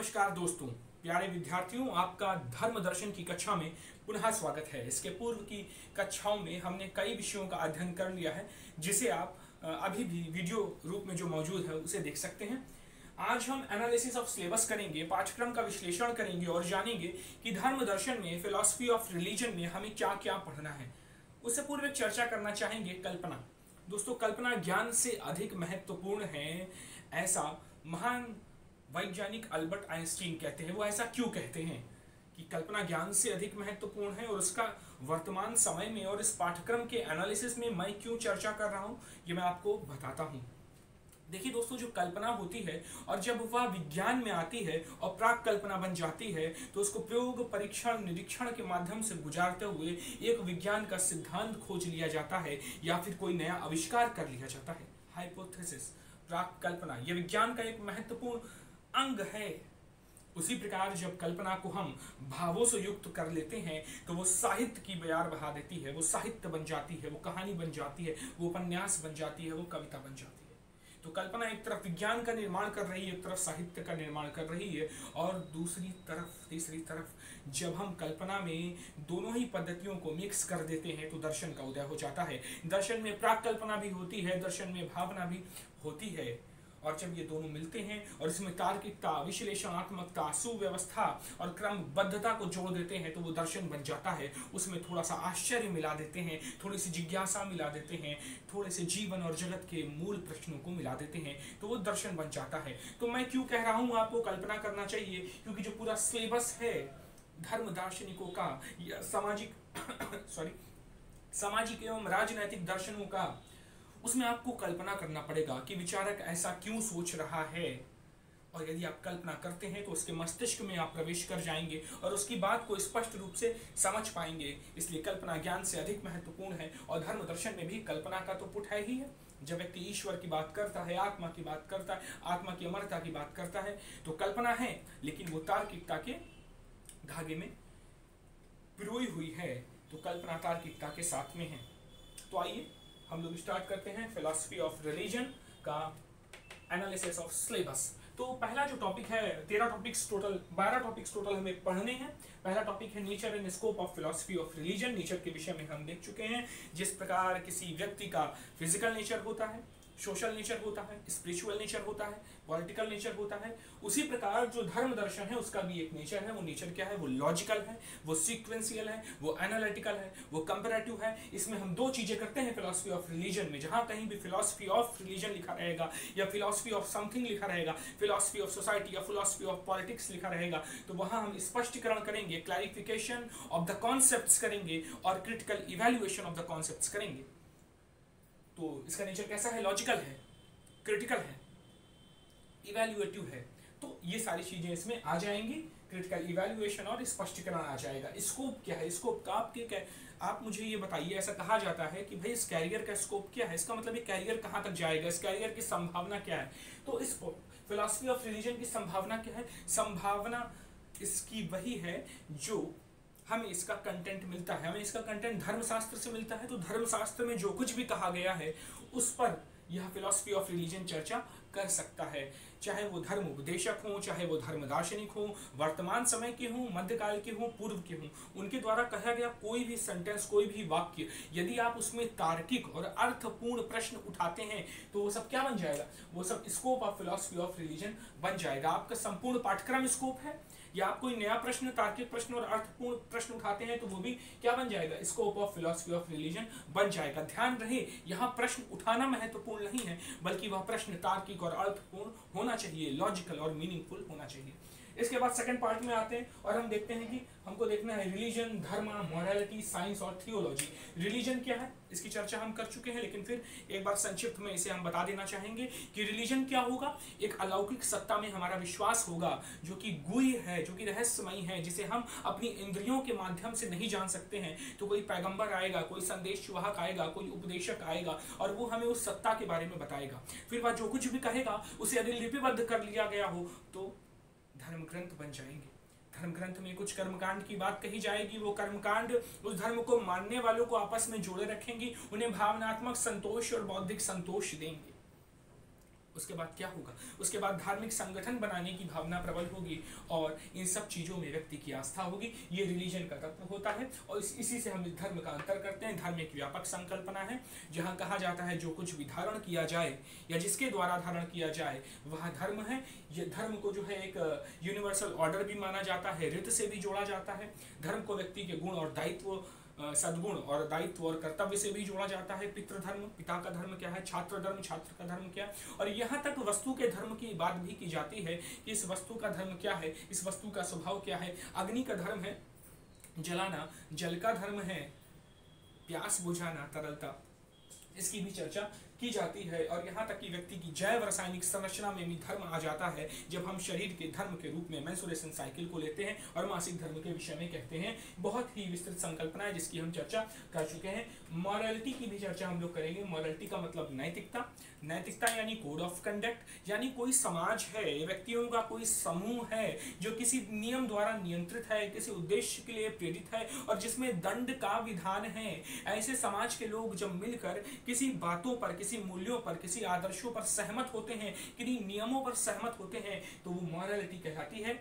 नमस्कार दोस्तों, प्यारे विद्यार्थियों, आपका धर्म दर्शन की कक्षा में पुनः स्वागत है। इसके पूर्व की कक्षाओं में हमने कई विषयों का अध्ययन कर लिया है, जिसे आप अभी भी वीडियो रूप में जो मौजूद है उसे देख सकते हैं। आज हम एनालिसिस ऑफ सिलेबस करेंगे, पाठ्यक्रम का विश्लेषण करेंगे और जानेंगे कि धर्म दर्शन में, फिलॉसफी ऑफ रिलीजन में हमें क्या क्या पढ़ना है। उससे पूर्व एक चर्चा करना चाहेंगे कल्पना। दोस्तों, कल्पना ज्ञान से अधिक महत्वपूर्ण है, ऐसा महान वैज्ञानिक अल्बर्ट आइंस्टीन कहते हैं। वो ऐसा क्यों कहते हैं कि कल्पना ज्ञान से अधिक महत्वपूर्ण है, और उसका वर्तमान समय में और इस पाठ्यक्रम के एनालिसिस में मैं क्यों चर्चा कर रहा हूं, ये मैं आपको बताता हूं। देखिए दोस्तों, जो कल्पना होती है और जब वह विज्ञान में आती है और प्राक कल्पना बन जाती है, तो उसको प्रयोग, परीक्षण, निरीक्षण के माध्यम से गुजारते हुए एक विज्ञान का सिद्धांत खोज लिया जाता है या फिर कोई नया आविष्कार कर लिया जाता है। हाइपोथेसिस, प्राक कल्पना, यह विज्ञान का एक महत्वपूर्ण अंग है। उसी प्रकार जब कल्पना को हम भावों से युक्त कर लेते हैं तो वो साहित्य की बयार बहा देती है, वो साहित्य बन जाती है, वो कहानी बन जाती है, वो उपन्यास बन जाती है, वो कविता बन जाती है। तो कल्पना एक तरफ विज्ञान का निर्माण कर रही है, एक तरफ साहित्य का निर्माण कर रही है, और दूसरी तरफ, तीसरी तरफ जब हम कल्पना में दोनों ही पद्धतियों को मिक्स कर देते हैं तो दर्शन का उदय हो जाता है। दर्शन में प्राक कल्पना भी होती है, दर्शन में भावना भी होती है, और जब ये दोनों मिलते हैं और इसमें तार्किकता, विश्लेषणात्मकता, सुव्यवस्था और क्रमबद्धता को जोड़ देते हैं तो वो दर्शन बन जाता है। उसमें थोड़ा सा आश्चर्य मिला देते हैं, थोड़ी सी जिज्ञासा मिला देते हैं, थोड़े से जीवन और जगत के मूल प्रश्नों को मिला देते हैं, तो वो दर्शन बन जाता है। तो मैं क्यों कह रहा हूँ आपको कल्पना करना चाहिए, क्योंकि जो पूरा सिलेबस है धर्म दार्शनिकों का या सामाजिक एवं राजनैतिक दर्शनों का, उसमें आपको कल्पना करना पड़ेगा कि विचारक ऐसा क्यों सोच रहा है। और यदि आप कल्पना करते हैं तो उसके मस्तिष्क में आप प्रवेश कर जाएंगे और उसकी बात को स्पष्ट रूप से समझ पाएंगे। इसलिए कल्पना ज्ञान से अधिक महत्वपूर्ण है, और धर्म दर्शन में भी कल्पना का तो पुट है ही है। जब व्यक्ति ईश्वर की बात करता है, आत्मा की बात करता है, आत्मा की अमरता की बात करता है, तो कल्पना है, लेकिन वो तार्किकता के धागे में पिरोई हुई है। तो कल्पना तार्किकता के साथ में है। तो आइए हम लोग स्टार्ट करते हैं फिलॉसफी ऑफ रिलीजन का एनालिसिस ऑफ सिलेबस। तो पहला जो टॉपिक है, 12 टॉपिक्स टोटल हमें पढ़ने हैं। पहला टॉपिक है nature and scope of philosophy of religion. Nature के विषय में हम देख चुके हैं, जिस प्रकार किसी व्यक्ति का फिजिकल नेचर होता है, सोशल नेचर होता है, स्पिरिचुअल नेचर होता है, पॉलिटिकल नेचर होता है, उसी प्रकार जो धर्म दर्शन है उसका भी एक नेचर है। वो नेचर क्या है? वो लॉजिकल है, वो सीक्वेंशियल है, वो एनालिटिकल है, वो कंपैरेटिव है। इसमें हम दो चीजें करते हैं फिलॉसफी ऑफ रिलीजन में। जहां कहीं भी फिलॉसफी ऑफ रिलीजन लिखा रहेगा या फिलॉसफी ऑफ समथिंग लिखा रहेगा, फिलॉसफी ऑफ सोसाइटी या फिलॉसफी ऑफ पॉलिटिक्स लिखा रहेगा, तो वहां हम स्पष्टीकरण करेंगे, क्लैरिफिकेशन ऑफ द कॉन्सेप्ट्स करेंगे और critical evaluation of the concepts करेंगे। तो इसका नेचर कैसा है? लॉजिकल है, क्रिटिकल है, इवैल्यूएटिव है। तो ये सारी चीजें इसमें आ जाएंगी, क्रिटिकल इवैल्यूएशन और स्पष्टीकरण आ जाएगा। स्कोप क्या है? स्कोप का आप मुझे ये बताइए। ऐसा कहा जाता है कि भाई इस कैरियर का स्कोप क्या है, इसका मतलब ये कैरियर कहाँ तक जाएगा, इस कैरियर की संभावना क्या है। तो इस फिलॉसफी ऑफ रिलीजन की संभावना क्या है? संभावना इसकी वही है जो हमें इसका कंटेंट मिलता है। हमें इसका कंटेंट धर्मशास्त्र से मिलता है, तो धर्मशास्त्र में जो कुछ भी कहा गया है उस पर यह फिलॉसफी ऑफ रिलीजन चर्चा कर सकता है। चाहे वो धर्म उपदेशक हों, चाहे वो धर्म दार्शनिक हों, वर्तमान समय के हों, मध्यकाल के हों, पूर्व के हों, उनके द्वारा कहा गया कोई भी सेंटेंस, कोई भी वाक्य, यदि आप उसमें तार्किक और अर्थपूर्ण प्रश्न उठाते हैं तो वो सब क्या बन जाएगा? वो सब scope of philosophy of religion बन जाएगा। आपका संपूर्ण पाठ्यक्रम स्कोप है, या आप कोई नया प्रश्न, तार्किक प्रश्न और अर्थपूर्ण प्रश्न उठाते हैं तो वो भी क्या बन जाएगा? Scope of philosophy of religion बन जाएगा। ध्यान रहे, यहाँ प्रश्न उठाना महत्वपूर्ण नहीं है, बल्कि वह प्रश्न तार्किक और अर्थपूर्ण होना चाहिए, लॉजिकल और मीनिंगफुल होना चाहिए। इसके बाद सेकंड पार्ट में आते हैं और हम देखते हैं कि हमको देखना है रिलीजन, धर्म, मोरालिटी, साइंस और थियोलॉजी। रिलीजन क्या है, इसकी चर्चा हम कर चुके हैं, लेकिन फिर एक बार संक्षिप्त में इसे हम बता देना चाहेंगे कि रिलीजन क्या होगा। एक अलौकिक सत्ता में हमारा विश्वास होगा, जो कि गुह्य है, जो कि रहस्यमयी है, जिसे हम अपनी इंद्रियों के माध्यम से नहीं जान सकते हैं। तो कोई पैगंबर आएगा, कोई संदेशवाहक आएगा, कोई उपदेशक आएगा और वो हमें उस सत्ता के बारे में बताएगा। फिर वह जो कुछ भी कहेगा उसे यदि लिपिबद्ध कर लिया गया हो तो धर्म ग्रंथ बन जाएंगे। धर्म ग्रंथ में कुछ कर्मकांड की बात कही जाएगी, वो कर्मकांड उस धर्म को मानने वालों को आपस में जोड़े रखेंगी, उन्हें भावनात्मक संतोष और बौद्धिक संतोष देंगे। उसके बाद क्या होगा? उसके बाद धार्मिक संगठन बनाने की भावना प्रबल होगी और इन सब चीज़ों में व्यक्ति की आस्था होगी। ये रिलीजन का तत्व होता है और इसी से हम इस धर्म का अंतर करते हैं। धर्म एक व्यापक संकल्पना है जहाँ कहा जाता है जो कुछ भी धारण किया जाए या जिसके द्वारा धारण किया जाए वह धर्म है। ये धर्म को जो है एक यूनिवर्सल ऑर्डर भी माना जाता है, रीत से भी जोड़ा जाता है। धर्म को व्यक्ति के गुण और दायित्व, सद्गुण और दायित्व और कर्तव्य से भी जोड़ा जाता है। पितृधर्म, पिता का धर्म क्या है, छात्र धर्म, छात्र का धर्म क्या है, और यहाँ तक वस्तु के धर्म की बात भी की जाती है कि इस वस्तु का धर्म क्या है, इस वस्तु का स्वभाव क्या है। अग्नि का धर्म है जलाना, जल का धर्म है प्यास बुझाना, तरलता, इसकी भी चर्चा की जाती है। और यहाँ तक कि व्यक्ति की जैव रासायनिक संरचना में भी धर्म आ जाता है जब हम शरीर के धर्म के रूप में मेंस्ट्रुएशन साइकिल को लेते हैं और मासिक धर्म के विषय में कहते हैं। बहुत ही विस्तृत संकल्पना है जिसकी हम चर्चा कर चुके हैं। मॉरलिटी की भी चर्चा हम लोग करेंगे। मॉरलिटी का मतलब नैतिकता, नैतिकता यानी कोड ऑफ कंडक्ट, यानी कोई समाज है, व्यक्तियों का कोई समूह है जो किसी नियम द्वारा नियंत्रित है, किसी उद्देश्य के लिए प्रेरित है और जिसमें दंड का विधान है। ऐसे समाज के लोग जब मिलकर किसी बातों पर, किसी मूल्यों पर, किसी आदर्शों पर सहमत होते हैं, किन्हीं नियमों पर सहमत होते हैं, तो वो मॉरलिटी कहलाती है।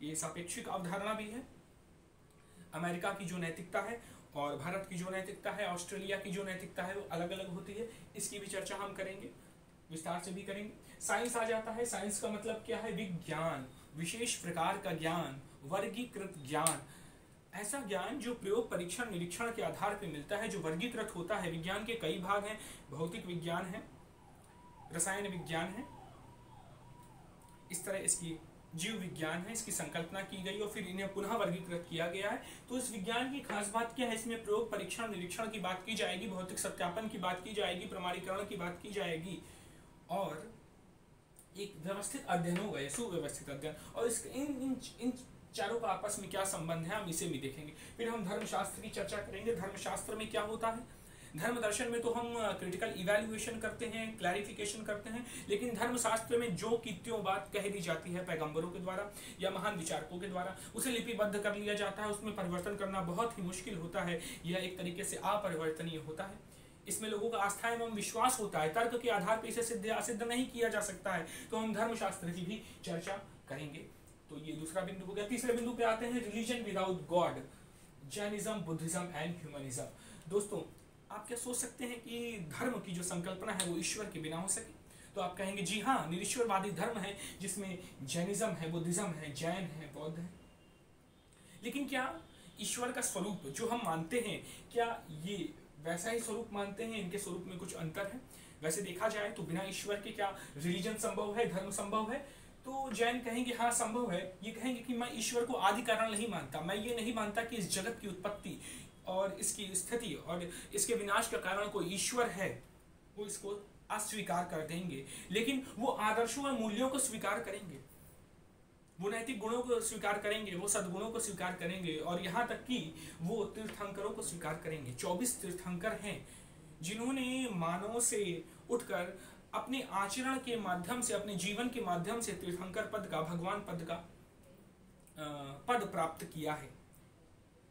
ये सापेक्षिक अवधारणा भी है। अमेरिका की जो नैतिकता है और भारत की जो नैतिकता है, ऑस्ट्रेलिया की जो नैतिकता है, वो अलग अलग होती है। इसकी भी चर्चा हम करेंगे, विस्तार से भी करेंगे। साइंस आ जाता है। साइंस का मतलब क्या है? विज्ञान, विशेष प्रकार का ज्ञान, वर्गीकृत ज्ञान, ऐसा ज्ञान जो प्रयोग, परीक्षण, निरीक्षण के आधार पर मिलता है, जो वर्गीकृत होता है। विज्ञान के कई भाग हैं, भौतिक विज्ञान है, रसायन विज्ञान है, इस तरह इसकी जीव विज्ञान है, इसकी संकल्पना की गई और फिर इन्हें पुनः वर्गीकृत किया गया है। तो इस विज्ञान की खास बात क्या है? इसमें प्रयोग, परीक्षण, निरीक्षण की बात की जाएगी, भौतिक सत्यापन की बात की जाएगी, प्रमाणीकरण की बात की जाएगी और एक व्यवस्थित अध्ययन होगा, सुव्यवस्थित अध्ययन। और इस इन चारों का आपस में क्या संबंध है, हम इसे भी देखेंगे। फिर हम धर्मशास्त्र की चर्चा करेंगे। धर्मशास्त्र में क्या होता है? धर्म दर्शन में तो हम क्रिटिकल इवैल्यूएशन करते हैं, क्लैरिफिकेशन करते हैं, लेकिन धर्मशास्त्र में जो की त्यों बात कह दी जाती है पैगंबरों के द्वारा या महान विचारकों के द्वारा, उसे लिपिबद्ध कर लिया जाता है। उसमें परिवर्तन करना बहुत ही मुश्किल होता है, यह एक तरीके से अपरिवर्तनीय होता है। इसमें लोगों का आस्था एवं विश्वास होता है, तर्क के आधार पर इसे सिद्ध नहीं किया जा सकता है। तो हम धर्मशास्त्र की भी चर्चा करेंगे। तो ये दूसरा बिंदु हो गया। तीसरे बिंदु पे आते हैं, religion without God, Jainism, Buddhism and humanism. दोस्तों, आप क्या सोच सकते हैं कि धर्म की जो संकल्पना है वो ईश्वर के बिना हो सके? तो आप कहेंगे जी हाँ, निरीश्वरवादी धर्म है जिसमें जैनिज्म है, बुद्धिज्म है, जैन है, बौद्ध है। लेकिन क्या ईश्वर का स्वरूप जो हम मानते हैं, क्या ये वैसा ही स्वरूप मानते हैं? इनके स्वरूप में कुछ अंतर है? वैसे देखा जाए तो बिना ईश्वर के क्या रिलीजन संभव है, धर्म संभव है? तो जैन कहेंगे हाँ संभव है। ये कहेंगे कि मैं ईश्वर को आदि कारण नहीं मानता, मैं ये नहीं मानता कि इस जगत की उत्पत्ति और इसकी स्थिति और इसके विनाश का कारण कोई ईश्वर है। वो इसको अस्वीकार कर देंगे, लेकिन वो आदर्शों और मूल्यों को स्वीकार करेंगे, वो नैतिक गुणों को स्वीकार करेंगे, वो सद्गुणों को स्वीकार करेंगे और यहाँ तक कि वो तीर्थंकरों को स्वीकार करेंगे। 24 तीर्थंकर हैं जिन्होंने मानव से उठकर अपने आचरण के माध्यम से, अपने जीवन के माध्यम से तीर्थंकर पद का, भगवान पद का पद प्राप्त किया है।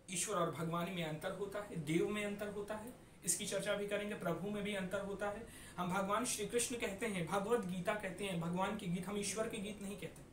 ईश्वर और भगवान में अंतर होता है, देव में अंतर होता है, इसकी चर्चा भी करेंगे। प्रभु में भी अंतर होता है। हम भगवान श्री कृष्ण कहते हैं, भगवत गीता कहते हैं, भगवान के गीत, हम ईश्वर के गीत नहीं कहते।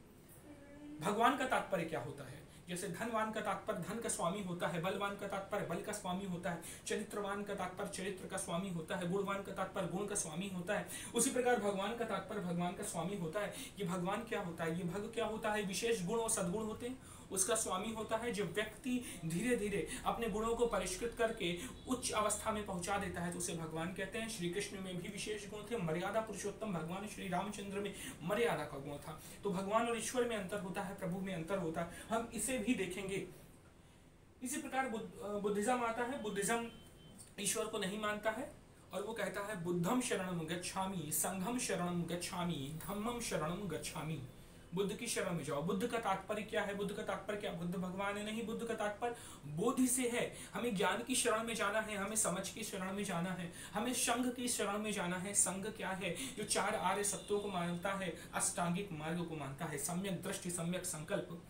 भगवान का तात्पर्य क्या होता है? जैसे धनवान का तात्पर्य धन का स्वामी होता है, बलवान का तात्पर्य बल का स्वामी होता है, चरित्रवान का तात्पर्य चरित्र का स्वामी होता है, गुणवान का तात्पर्य गुण का स्वामी होता है। उसी प्रकार भगवान का तात्पर्य भगवान का स्वामी होता है। ये भगवान क्या होता है? ये भग क्या होता है? विशेष गुण और सद्गुण होते हैं, उसका स्वामी होता है। जब व्यक्ति धीरे धीरे अपने गुणों को परिष्कृत करके उच्च अवस्था में पहुंचा देता है तो उसे भगवान कहते हैं। श्री कृष्ण में भी विशेष गुण थे, मर्यादा पुरुषोत्तम भगवान श्री रामचंद्र में मर्यादा का गुण था। तो भगवान और ईश्वर में अंतर होता है, प्रभु में अंतर होता है, हम इसे भी देखेंगे। इसी प्रकार बुद्धिज्म आता है। बुद्धिज्म ईश्वर को नहीं मानता है और वो कहता है बुद्धम शरणम गच्छामि, संघम शरणम गच्छामि, धम्मम शरणम गच्छामि। बुद्ध की शरण में जाओ। बुद्ध का तात्पर्य क्या है? बुद्ध का तात्पर्य क्या? बुद्ध भगवान है नहीं, बुद्ध का तात्पर्य बोधि से है। हमें ज्ञान की शरण में जाना है, हमें समझ की शरण में जाना है, हमें संघ की शरण में जाना है। संघ क्या है? जो 4 आर्य सत्यों को मानता है, अष्टांगिक मार्ग को मानता है, सम्यक दृष्टि, सम्यक संकल्प,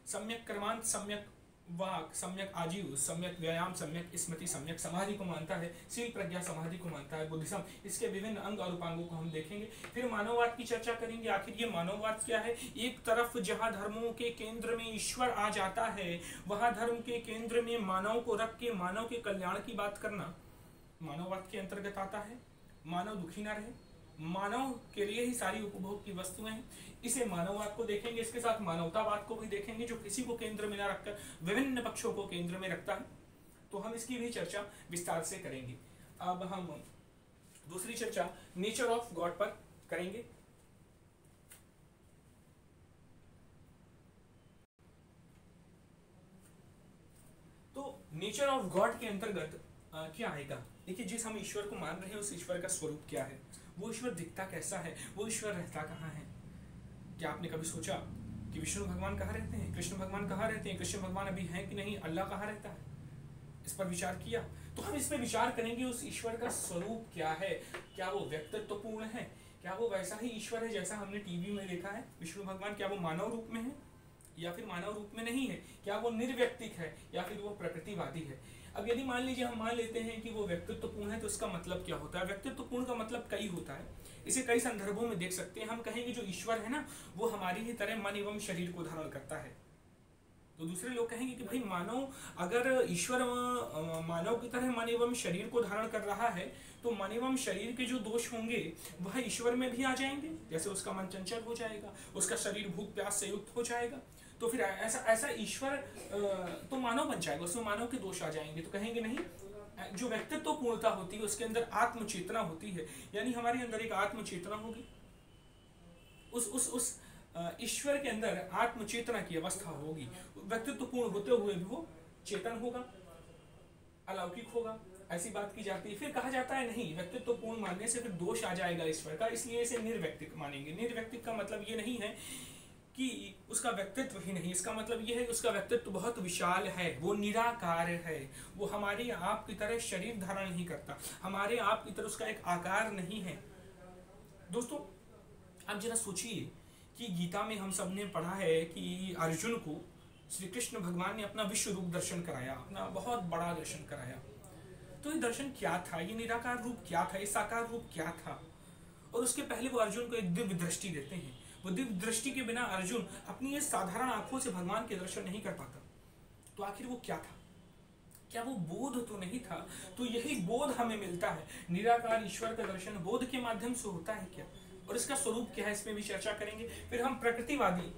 सम्यक कर्मांत, सम्यक वाक, सम्यक आजीव, सम्यक व्यायाम, सम्यक स्मृति, सम्यक समाधि को मानता है। शील प्रज्ञा समाधि को मानता है। बुद्धिज्म, इसके विभिन्न अंग और उपांगों को हम देखेंगे। फिर मानववाद की चर्चा करेंगे। आखिर ये मानववाद क्या है? एक तरफ जहां धर्मों के केंद्र में ईश्वर आ जाता है, वहां धर्म के केंद्र में मानव को रख के मानव के कल्याण की बात करना मानववाद के अंतर्गत आता है। मानव दुखी ना रहे, मानव के लिए ही सारी उपभोग की वस्तुएं हैं, इसे मानववाद को देखेंगे। इसके साथ मानवतावाद को भी देखेंगे, जो किसी को केंद्र में न रखकर विभिन्न पक्षों को केंद्र में रखता है। तो हम इसकी भी चर्चा विस्तार से करेंगे। अब हम दूसरी चर्चा नेचर ऑफ गॉड पर करेंगे। तो नेचर ऑफ गॉड के अंतर्गत क्या आएगा? देखिए, जिस हम ईश्वर को मान रहे हैं उस ईश्वर का स्वरूप क्या है, वो ईश्वर दिखता कैसा है, वो ईश्वर रहता कहाँ है। क्या आपने कभी सोचा कि विष्णु भगवान कहाँ रहते हैं, कृष्ण भगवान कहाँ रहते हैं, कृष्ण भगवान अभी हैं कि नहीं, अल्लाह कहाँ रहता है? इस पर विचार किया? तो हम इसमें विचार करेंगे उस ईश्वर का स्वरूप क्या है। क्या वो व्यक्तित्वपूर्ण है? क्या वो वैसा ही ईश्वर है जैसा हमने टीवी में देखा है? विष्णु भगवान क्या वो मानव रूप में है या फिर मानव रूप में नहीं है? क्या वो निर्व्यक्तिक है या फिर वो प्रकृतिवादी है? अब यदि मान लीजिए हम मान लेते हैं कि वो व्यक्तित्वपूर्ण है, तो इसका मतलब क्या होता है? व्यक्तित्वपूर्ण का मतलब कई होता है। इसे कई संदर्भों में देख सकते हैं। हम कहेंगे जो ईश्वर है ना, वो हमारी ही तरह मन एवं शरीर को धारण करता है। तो दूसरे लोग कहेंगे कि भाई मानव, अगर ईश्वर मानव की तरह मन एवं शरीर को धारण कर रहा है, तो मन एवं शरीर के जो दोष होंगे वह ईश्वर में भी आ जाएंगे। जैसे उसका मन चंचल हो जाएगा, उसका शरीर भूख प्यास से युक्त हो जाएगा, तो फिर ऐसा ईश्वर तो मानव बन जाएगा, उसमें मानव के दोष आ जाएंगे। तो कहेंगे नहीं, जो व्यक्तित्व पूर्णता होती है उसके अंदर आत्म चेतना होती है, यानी हमारे अंदर एक आत्म चेतना होगी। उस ईश्वर के अंदर आत्म चेतना की अवस्था होगी। व्यक्तित्व पूर्ण होते हुए भी वो चेतन होगा, अलौकिक होगा, ऐसी बात की जाती है। फिर कहा जाता है नहीं, व्यक्तित्व पूर्ण मानने से फिर दोष आ जाएगा ईश्वर का, इसलिए इसे निर्व्यक्तिक मानेंगे। निर्व्यक्तिक का मतलब ये नहीं है कि उसका व्यक्तित्व ही नहीं, इसका मतलब यह है कि उसका व्यक्तित्व बहुत विशाल है, वो निराकार है, वो हमारे आप की तरह शरीर धारण नहीं करता, हमारे आप की तरह उसका एक आकार नहीं है। दोस्तों, आप जरा सोचिए कि गीता में हम सब ने पढ़ा है कि अर्जुन को श्री कृष्ण भगवान ने अपना विश्व रूप दर्शन कराया, अपना बहुत बड़ा दर्शन कराया। तो ये दर्शन क्या था, ये निराकार रूप क्या था, ये साकार रूप क्या था? और उसके पहले वो अर्जुन को एक दिव्य दृष्टि देते हैं। वो दिव्य दृष्टि के बिना अर्जुन अपनी ये साधारण आंखों से भगवान के दर्शन नहीं कर पाता। तो आखिर वो क्या था? क्या वो बोध तो नहीं था? तो यही बोध हमें मिलता है। निराकार ईश्वर का दर्शन बोध के माध्यम से होता है क्या, और इसका स्वरूप क्या है, इसमें भी चर्चा करेंगे। फिर हम प्रकृतिवादी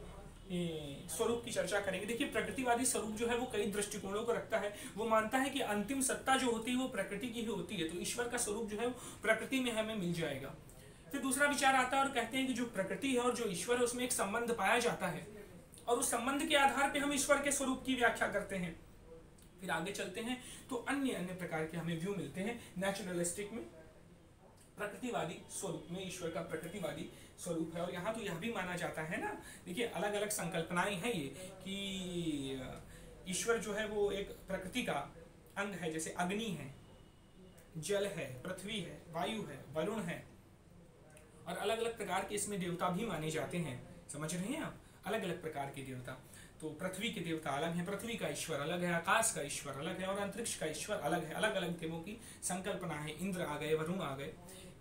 स्वरूप की चर्चा करेंगे। देखिए, प्रकृतिवादी स्वरूप जो है वो कई दृष्टिकोणों को रखता है। वो मानता है कि अंतिम सत्ता जो होती है वो प्रकृति की ही होती है, तो ईश्वर का स्वरूप जो है वो प्रकृति में हमें मिल जाएगा। फिर दूसरा विचार आता है और कहते हैं कि जो प्रकृति है और जो ईश्वर है उसमें एक संबंध पाया जाता है, और उस संबंध के आधार पर हम ईश्वर के स्वरूप की व्याख्या करते हैं। फिर आगे चलते हैं तो अन्य प्रकार के हमें व्यू मिलते हैं। नेचुरलिस्टिक में, प्रकृतिवादी स्वरूप में ईश्वर का प्रकृतिवादी स्वरूप है। और यहाँ तो यह भी माना जाता है ना, देखिए अलग अलग संकल्पनाएं हैं ये, कि ईश्वर जो है वो एक प्रकृति का अंग है, जैसे अग्नि है, जल है, पृथ्वी है, वायु है, वरुण है, और अलग अलग प्रकार के इसमें देवता भी माने जाते हैं। समझ रहे हैं आप? अलग अलग प्रकार के देवता। तो पृथ्वी के देवता अलग है, पृथ्वी का ईश्वर अलग है, आकाश का ईश्वर अलग है, और अंतरिक्ष का ईश्वर अलग है। अलग अलग देवों की संकल्पना है। इंद्र आ गए, वरुण आ गए,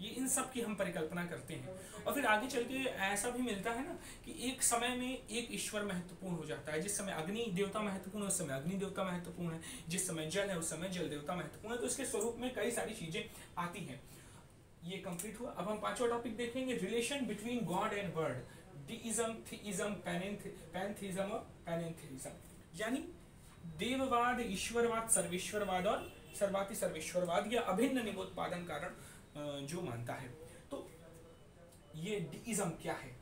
ये इन सब की हम परिकल्पना करते हैं। और फिर आगे चल के ऐसा भी मिलता है ना कि एक समय में एक ईश्वर महत्वपूर्ण हो जाता है। जिस समय अग्नि देवता महत्वपूर्ण है उस समय अग्नि देवता महत्वपूर्ण है, जिस समय जल है उस समय जल देवता महत्वपूर्ण है। तो इसके स्वरूप में कई सारी चीजें आती हैं। ये कंप्लीट हुआ। अब हम पांचवा टॉपिक देखेंगे, relation between God and word. Deism, theism, pantheism और पैनेंथीइज्म, यानी देववाद, ईश्वरवाद, सर्वेश्वरवाद और सर्वाति सर्वेश्वरवाद, या अभिन्न निबोधपादन कारण जो मानता है। तो ये डीइज्म क्या है,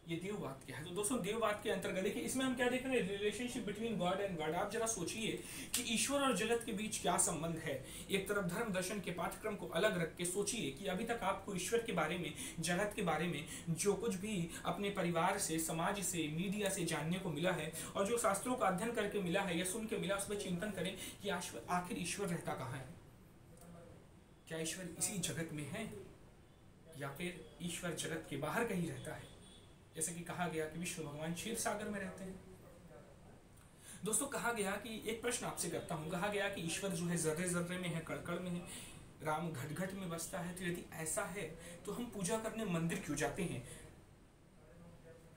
ये देववाद क्या है? तो दोस्तों, देववाद के अंतर्गत देखिए इसमें हम क्या देख रहे हैं, relationship between God and word. आप जरा सोचिए कि ईश्वर और जगत के बीच क्या संबंध है। एक तरफ धर्म दर्शन के पाठ्यक्रम को अलग रख के सोचिए कि अभी तक आपको ईश्वर के बारे में, जगत के बारे में जो कुछ भी अपने परिवार से, समाज से, मीडिया से जानने को मिला है, और जो शास्त्रों का अध्ययन करके मिला है या सुन के मिला, उसमें चिंतन करें कि आखिर ईश्वर रहता कहाँ है। क्या ईश्वर इसी जगत में है, या फिर ईश्वर जगत के बाहर कहीं रहता है? जैसे कि कहा गया कि विष्णु भगवान क्षीर सागर में रहते हैं। दोस्तों कहा गया कि एक प्रश्न आपसे करता हूँ, कहा गया कि ईश्वर जो है जर्रे जर्रे में है, कण कण में है, राम घट घट में बसता है। तो यदि ऐसा है तो हम पूजा करने मंदिर क्यों जाते हैं?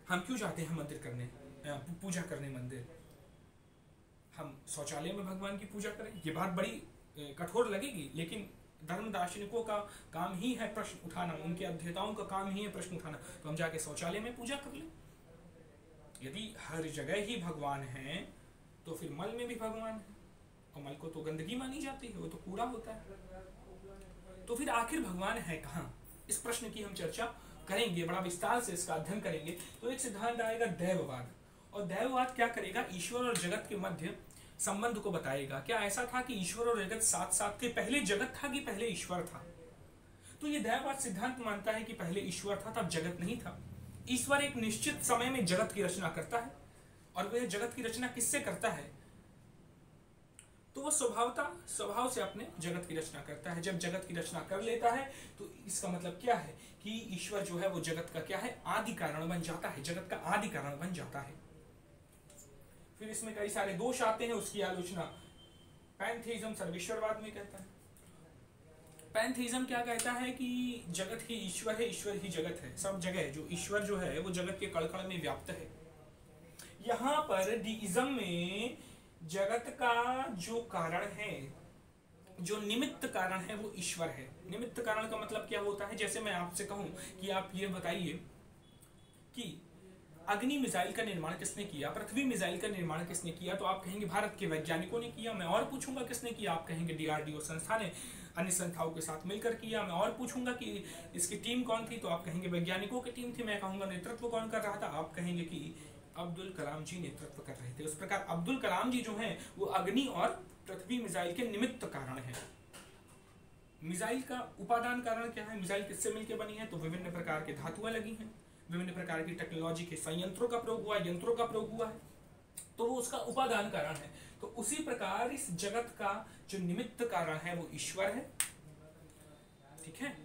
हम क्यों जाते हैं मंदिर करने, पूजा करने मंदिर? हम शौचालय में भगवान की पूजा करें? ये बात बड़ी कठोर लगेगी, लेकिन धर्म दार्शनिकों का काम ही है प्रश्न उठाना, उनके अध्येताओं का काम ही है प्रश्न उठाना। तो हम जाके शौचालय में पूजा कर लें। यदि हर जगह ही भगवान है तो फिर मल में भी भगवान है, और मल को तो गंदगी मानी जाती है, वो तो कूड़ा होता है। तो फिर आखिर भगवान है कहाँ? इस प्रश्न की हम चर्चा करेंगे, बड़ा विस्तार से इसका अध्ययन करेंगे। तो एक सिद्धांत आएगा दैववाद, और दैववाद क्या करेगा? ईश्वर और जगत के मध्य संबंध को बताएगा। क्या ऐसा था कि ईश्वर और जगत साथ साथ थे? पहले जगत था कि पहले ईश्वर था? तो ये दैववाद सिद्धांत मानता है कि पहले ईश्वर था, तब जगत नहीं था। ईश्वर एक निश्चित समय में जगत की रचना करता है, और वह जगत की रचना किससे करता है? तो वो स्वभाव से अपने जगत की रचना करता है। जब जगत की रचना कर लेता है तो इसका मतलब क्या है कि ईश्वर जो है वो जगत का क्या है? आदि कारण बन जाता है, जगत का आदि कारण बन जाता है। फिर इसमें कई सारे दोष आते हैं, उसकी आलोचना पैंथेइज्म सर्वेश्वरवाद में कहता है। पैंथेइज्म क्या कहता है कि जगत ही ईश्वर है, ईश्वर ही जगत है। सब जगह जो ईश्वर जो है वो जगत के कण-कण में व्याप्त है। यहाँ पर डीइज्म में जगत का जो कारण है, जो निमित्त कारण है, वो ईश्वर है। निमित्त कारण का मतलब क्या होता है? जैसे मैं आपसे कहूं कि आप ये बताइए कि अग्नि मिसाइल का निर्माण किसने किया, पृथ्वी मिसाइल का निर्माण किसने किया, तो आप कहेंगे भारत के वैज्ञानिकों ने किया। मैं और पूछूंगा किसने किया, आप कहेंगे डीआरडीओ संस्था ने अन्य संस्थाओं के साथ मिलकर किया। मैं और पूछूंगा कि इसकी टीम कौन थी, तो आप कहेंगे वैज्ञानिकों की टीम थी। मैं कहूंगा नेतृत्व कौन कर रहा था, आप कहेंगे कि अब्दुल कलाम जी नेतृत्व कर रहे थे। उस प्रकार अब्दुल कलाम जी जो हैं वो अग्नि और पृथ्वी मिसाइल के निमित्त कारण है। मिसाइल का उपादान कारण क्या है? मिसाइल किससे मिलकर बनी है? तो विभिन्न प्रकार के धातुएं लगी हैं, विभिन्न प्रकार की टेक्नोलॉजी के संयंत्रों का प्रयोग हुआ, यंत्रों का प्रयोग हुआ है, तो वो उसका उपादान कारण है। तो उसी प्रकार इस जगत का जो निमित्त कारण है वो ईश्वर है। ठीक है,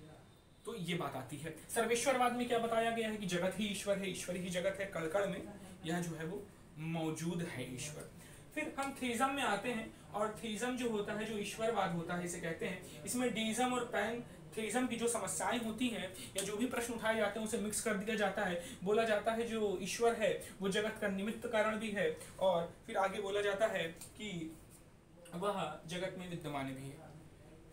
तो ये बात आती है। सर्वेश्वरवाद में क्या बताया गया है कि जगत ही ईश्वर है, ईश्वर ही जगत है, कण-कण में यह जो है वो मौजूद है ईश्वर। फिर हम थीइज्म में आते हैं, और थीइज्म जो होता है, जो ईश्वरवाद होता है, इसे कहते हैं। इसमें डीइज्म और पैंथेइज्म की जो समस्याएं होती हैं या जो भी प्रश्न उठाए जाते हैं उसे मिक्स कर दिया जाता है। बोला जाता है जो ईश्वर है वो जगत का निमित्त कारण भी है, और फिर आगे बोला जाता है कि वह जगत में विद्यमान भी है।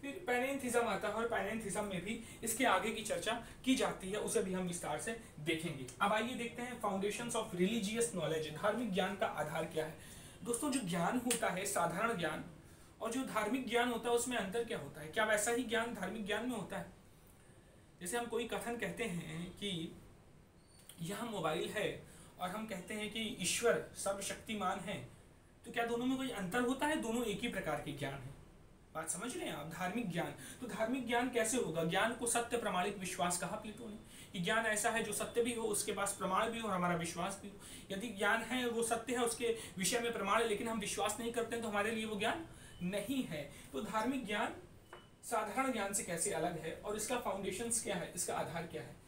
फिर पैनेंथिज्म आता है, और पैनेंथिज्म में भी इसके आगे की चर्चा की जाती है, उसे भी हम विस्तार से देखेंगे। अब आइए देखते हैं फाउंडेशंस ऑफ रिलीजियस नॉलेज, धार्मिक ज्ञान का आधार क्या है। दोस्तों जो ज्ञान होता है, साधारण ज्ञान और जो धार्मिक ज्ञान होता है, उसमें अंतर क्या होता है? क्या वैसा ही ज्ञान धार्मिक ज्ञान में होता है? जैसे हम कोई कथन कहते हैं कि यह मोबाइल है, और हम कहते हैं कि ईश्वर सर्वशक्तिमान है, तो क्या दोनों में कोई अंतर होता है? दोनों एक ही प्रकार के ज्ञान है। बात समझ रहे हैं आप? धार्मिक ज्ञान, तो धार्मिक ज्ञान कैसे होगा? ज्ञान को सत्य प्रमाणिक विश्वास कहा प्लेटो ने, कि ज्ञान ऐसा है जो सत्य भी हो, उसके पास प्रमाण भी हो और हमारा विश्वास भी हो। यदि ज्ञान है वो सत्य है, उसके विषय में प्रमाण है, लेकिन हम विश्वास नहीं करते हैं, तो हमारे लिए वो ज्ञान नहीं है। तो धार्मिक ज्ञान साधारण ज्ञान से कैसे अलग है, और इसका फाउंडेशंस क्या है, इसका आधार क्या है?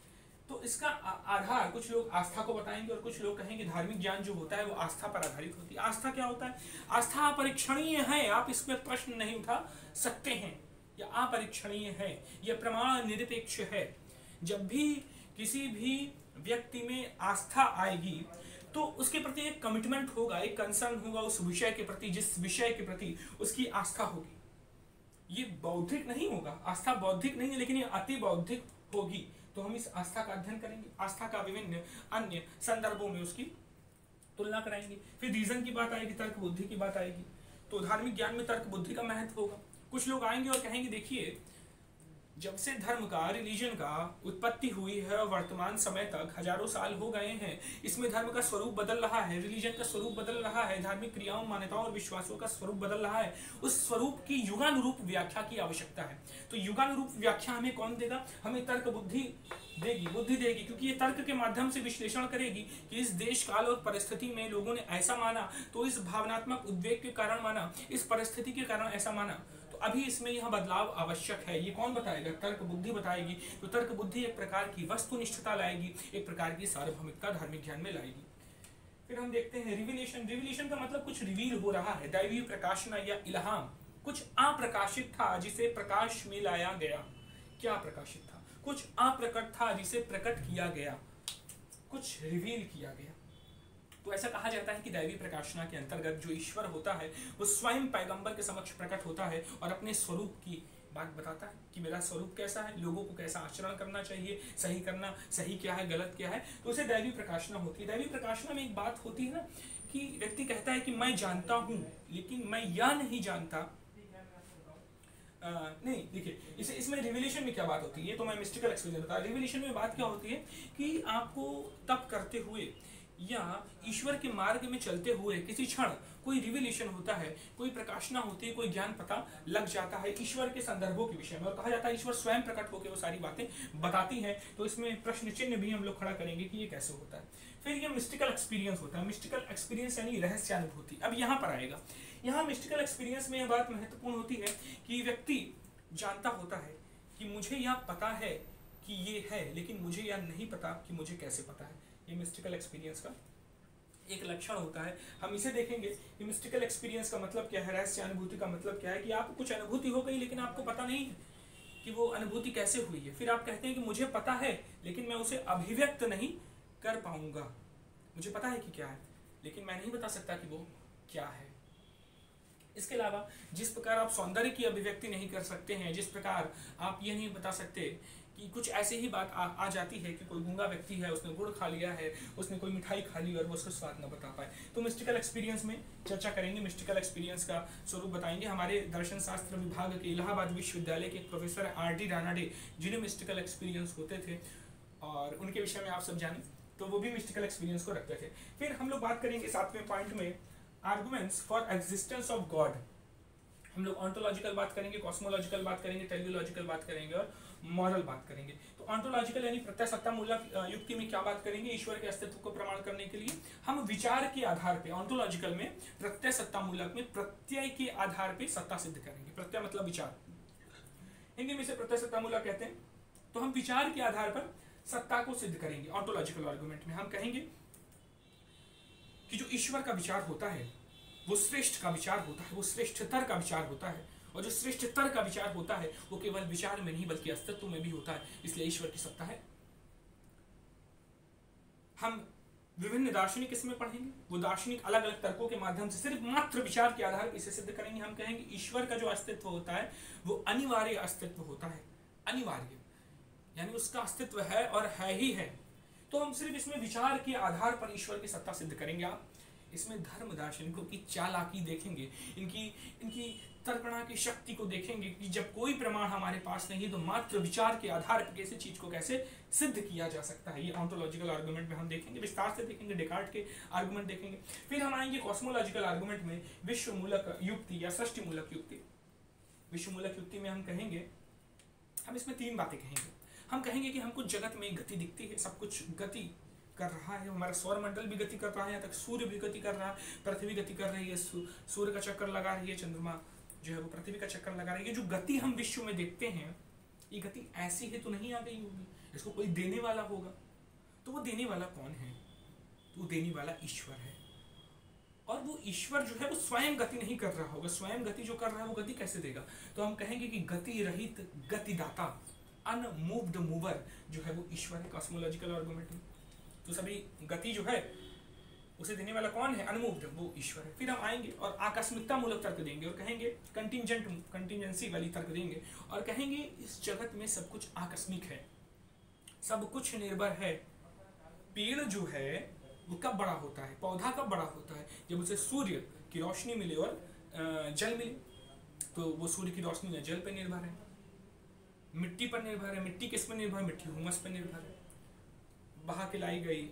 तो इसका आधार कुछ लोग आस्था को बताएंगे, और कुछ लोग कहेंगे धार्मिक ज्ञान जो होता है वो आस्था पर आधारित होती है। आस्था क्या होता है? आस्था अपरीक्षणीय है, आप इसमें प्रश्न नहीं उठा सकते हैं, या अपरीक्षणीय है, यह प्रमाण निरपेक्ष है। जब भी किसी भी व्यक्ति में आस्था आएगी तो उसके प्रति एक कमिटमेंट होगा, एक कंसर्न होगा उस विषय के प्रति, जिस विषय के प्रति उसकी आस्था होगी। ये बौद्धिक नहीं होगा, आस्था बौद्धिक नहीं है, लेकिन ये अति बौद्धिक होगी। तो हम इस आस्था का अध्ययन करेंगे, आस्था का विभिन्न अन्य संदर्भों में उसकी तुलना कराएंगे। फिर रीजन की बात आएगी, तर्क बुद्धि की बात आएगी। तो धार्मिक ज्ञान में तर्क बुद्धि का महत्व होगा। कुछ लोग आएंगे और कहेंगे देखिए, जब से धर्म का, रिलीजन का उत्पत्ति हुई है, वर्तमान समय तक हजारों साल हो गए हैं, इसमें धर्म का स्वरूप बदल रहा है, रिलीजन का स्वरूप बदल रहा है, धार्मिक क्रियाओं, मान्यताओं और विश्वासों का स्वरूप बदल रहा है। उस स्वरूप की युगानुरूप व्याख्या की आवश्यकता है। तो युगानुरूप व्याख्या हमें कौन देगा? हमें तर्क बुद्धि देगी, बुद्धि देगी, क्योंकि ये तर्क के माध्यम से विश्लेषण करेगी कि इस देश काल और परिस्थिति में लोगों ने ऐसा माना, तो इस भावनात्मक उद्वेग के कारण माना, इस परिस्थिति के कारण ऐसा माना, तो अभी इसमें यह बदलाव आवश्यक है। ये कौन बताएगा? तर्क बुद्धि बताएगी। तो तर्क बुद्धि एक प्रकार की वस्तुनिष्ठता लाएगी, एक प्रकार की सार्वभौमिकता धार्मिक ज्ञान में लाएगी। फिर हम देखते हैं रिविलेशन। रिविलेशन का मतलब कुछ रिवील हो रहा है, दैवीय प्रकाशना या इल्हाम। कुछ अप्रकाशित था जिसे प्रकाश में लाया गया। क्या प्रकाशित था? कुछ अप्रकट था जिसे प्रकट किया गया, कुछ रिवील किया गया। तो ऐसा कहा जाता है कि दैवीय प्रकाशना के अंतर्गत जो ईश्वर होता है वो स्वयं पैगंबर के समक्ष प्रकट होता है और अपने स्वरूप की बात बताता है कि मेरा स्वरूप कैसा है, लोगों को कैसा आचरण करना चाहिए, सही क्या है, गलत क्या है। तो उसे दैवीय प्रकाशना होती है। दैवीय प्रकाशना में एक बात होती है ना कि व्यक्ति कहता है कि मैं जानता हूं लेकिन मैं यह नहीं जानता। नहीं, देखिए इसमें रिविलेशन में क्या बात होती है, तो मैं मिस्टिकल एक्सपीरियंस बता। रिविलेशन में बात क्या होती है कि आपको तप करते हुए या ईश्वर के मार्ग में चलते हुए किसी क्षण कोई रिविलेशन होता है, कोई प्रकाशना होती है, कोई ज्ञान पता लग जाता है ईश्वर के संदर्भों के विषय में। और कहा जाता है ईश्वर स्वयं प्रकट होकर वो सारी बातें बताती हैं। तो इसमें प्रश्न चिन्ह भी हम लोग खड़ा करेंगे कि ये कैसे होता है। फिर ये मिस्टिकल एक्सपीरियंस होता है। मिस्टिकल एक्सपीरियंस यानी रहस्यानुभूति। अब यहाँ पर आएगा, यहाँ मिस्टिकल एक्सपीरियंस में यह बात महत्वपूर्ण होती है कि व्यक्ति जानता होता है कि मुझे यह पता है कि ये है, लेकिन मुझे यह नहीं पता कि मुझे कैसे पता है। ये मिस्टिकल एक्सपीरियंस का एक लक्षण होता है। हम इसे देखेंगे कि मिस्टिकल एक्सपीरियंस का मतलब क्या है, रहस्य अनुभूति का मतलब क्या है कि आपको कुछ अनुभूति हो गई लेकिन आपको पता नहीं है कि वो अनुभूति कैसे हुई है। फिर आप कहते हैं कि मुझे पता है लेकिन मैं उसे अभिव्यक्त नहीं कर पाऊंगा। मुझे पता है कि क्या है लेकिन मैं नहीं बता सकता कि वो क्या है। इसके अलावा जिस प्रकार आप सौंदर्य की अभिव्यक्ति नहीं कर सकते हैं, जिस प्रकार आप ये नहीं बता सकते कि कुछ ऐसे ही बात आ जाती है कि कोई गूंगा व्यक्ति है, उसने गुड़ खा लिया है, उसने कोई मिठाई खा ली और वो उसका स्वाद न बता पाए। तो मिस्टिकल एक्सपीरियंस में चर्चा करेंगे, मिस्टिकल एक्सपीरियंस का स्वरूप बताएंगे। हमारे दर्शन शास्त्र विभाग के इलाहाबाद विश्वविद्यालय के एक प्रोफेसर R.D. रानाडे, जिन्हें मिस्टिकल एक्सपीरियंस होते थे और उनके विषय में आप सब जाने, तो वो भी मिस्टिकल एक्सपीरियंस को रखते थे। फिर हम लोग बात करेंगे 7वें पॉइंट में arguments for existence of God. हम लोग ऑन्टोलॉजिकल बात करेंगे, कॉस्मोलॉजिकल बात करेंगे, टेलियोलॉजिकल बात करेंगे और मॉरल बात करेंगे। तो ऑन्टोलॉजिकल यानी प्रत्ययसत्तामूलक युक्ति में क्या बात करेंगे, ईश्वर के अस्तित्व को प्रमाण करने के लिए हम विचार के आधार पे, ऑन्टोलॉजिकल में प्रत्ययसत्तामूलक में प्रत्यय के आधार पे सत्ता सिद्ध करेंगे। प्रत्यय मतलब विचार, हिंदी में इसे प्रत्ययसत्तामूलक कहते हैं। तो हम विचार के आधार पर सत्ता को सिद्ध करेंगे। ऑन्टोलॉजिकल आर्गुमेंट में हम कहेंगे कि जो ईश्वर का विचार होता है वो श्रेष्ठ का विचार होता है, वो श्रेष्ठतर का विचार होता है। और जो श्रेष्ठतर का विचार होता है वो केवल विचार में नहीं बल्कि अस्तित्व में भी होता है, इसलिए ईश्वर की सत्ता है। हम विभिन्न दार्शनिक इसमें पढ़ेंगे, वो दार्शनिक अलग अलग तर्कों के माध्यम से सिर्फ मात्र विचार के आधार पर इसे सिद्ध करेंगे। हम कहेंगे ईश्वर का जो अस्तित्व होता है वो अनिवार्य अस्तित्व होता है। अनिवार्य यानी उसका अस्तित्व है और है ही है। तो हम सिर्फ इसमें विचार के आधार पर ईश्वर की सत्ता सिद्ध करेंगे। आप इसमें धर्म दार्शनिकों की चालाकी देखेंगे, इनकी तर्कणा की शक्ति को देखेंगे कि जब कोई प्रमाण हमारे पास नहीं है तो मात्र विचार के आधार पर किसी चीज को कैसे सिद्ध किया जा सकता है। ये ऑन्टोलॉजिकल आर्गुमेंट में हम देखेंगे, विस्तार से देखेंगे, डेकार्ट के आर्गुमेंट देखेंगे। फिर हम आएंगे कॉस्मोलॉजिकल आर्गुमेंट में विश्वमूलक युक्ति या सृष्टिमूलक युक्ति। विश्वमूलक युक्ति में हम कहेंगे, हम इसमें 3 बातें कहेंगे। हम कहेंगे कि हमको जगत में गति दिखती है, सब कुछ गति कर रहा है, हमारा सौर मंडल भी गति कर रहा है, यहाँ तक सूर्य भी गति कर रहा है, पृथ्वी गति कर रही है, सूर्य का चक्कर लगा रही है, चंद्रमा जो है वो पृथ्वी का चक्कर लगा रही है। जो गति हम विश्व में देखते हैं ये गति ऐसी है तो नहीं आ गई होगी, इसको कोई देने वाला होगा। तो वो देने वाला कौन है? तो वो देने वाला ईश्वर है। और वो ईश्वर जो है वो स्वयं गति नहीं कर रहा होगा, स्वयं गति जो कर रहा है वो गति कैसे देगा? तो हम कहेंगे कि गति रहित गतिदाता, अनमूव्ड मूवर जो है वो ईश्वर है कॉस्मोलॉजिकल आर्गुमेंट में। तो सभी गति जो है उसे देने वाला कौन है? अनमूव्ड, वो ईश्वर है। फिर हम आएंगे और आकस्मिकता मूलक तर्क देंगे और कहेंगे कंटिजेंसी वाली तर्क देंगे और कहेंगे इस जगत में सब कुछ आकस्मिक है, सब कुछ निर्भर है। पेड़ जो है वो कब बड़ा होता है, पौधा कब बड़ा होता है? जब उसे सूर्य की रोशनी मिले और जल मिले। तो वो सूर्य की रोशनी या जल पर निर्भर है। मिट्टी पर निर्भर है, मिट्टी किस पर निर्भर है? मिट्टी हुमस पर निर्भर है। बहा के लाई गई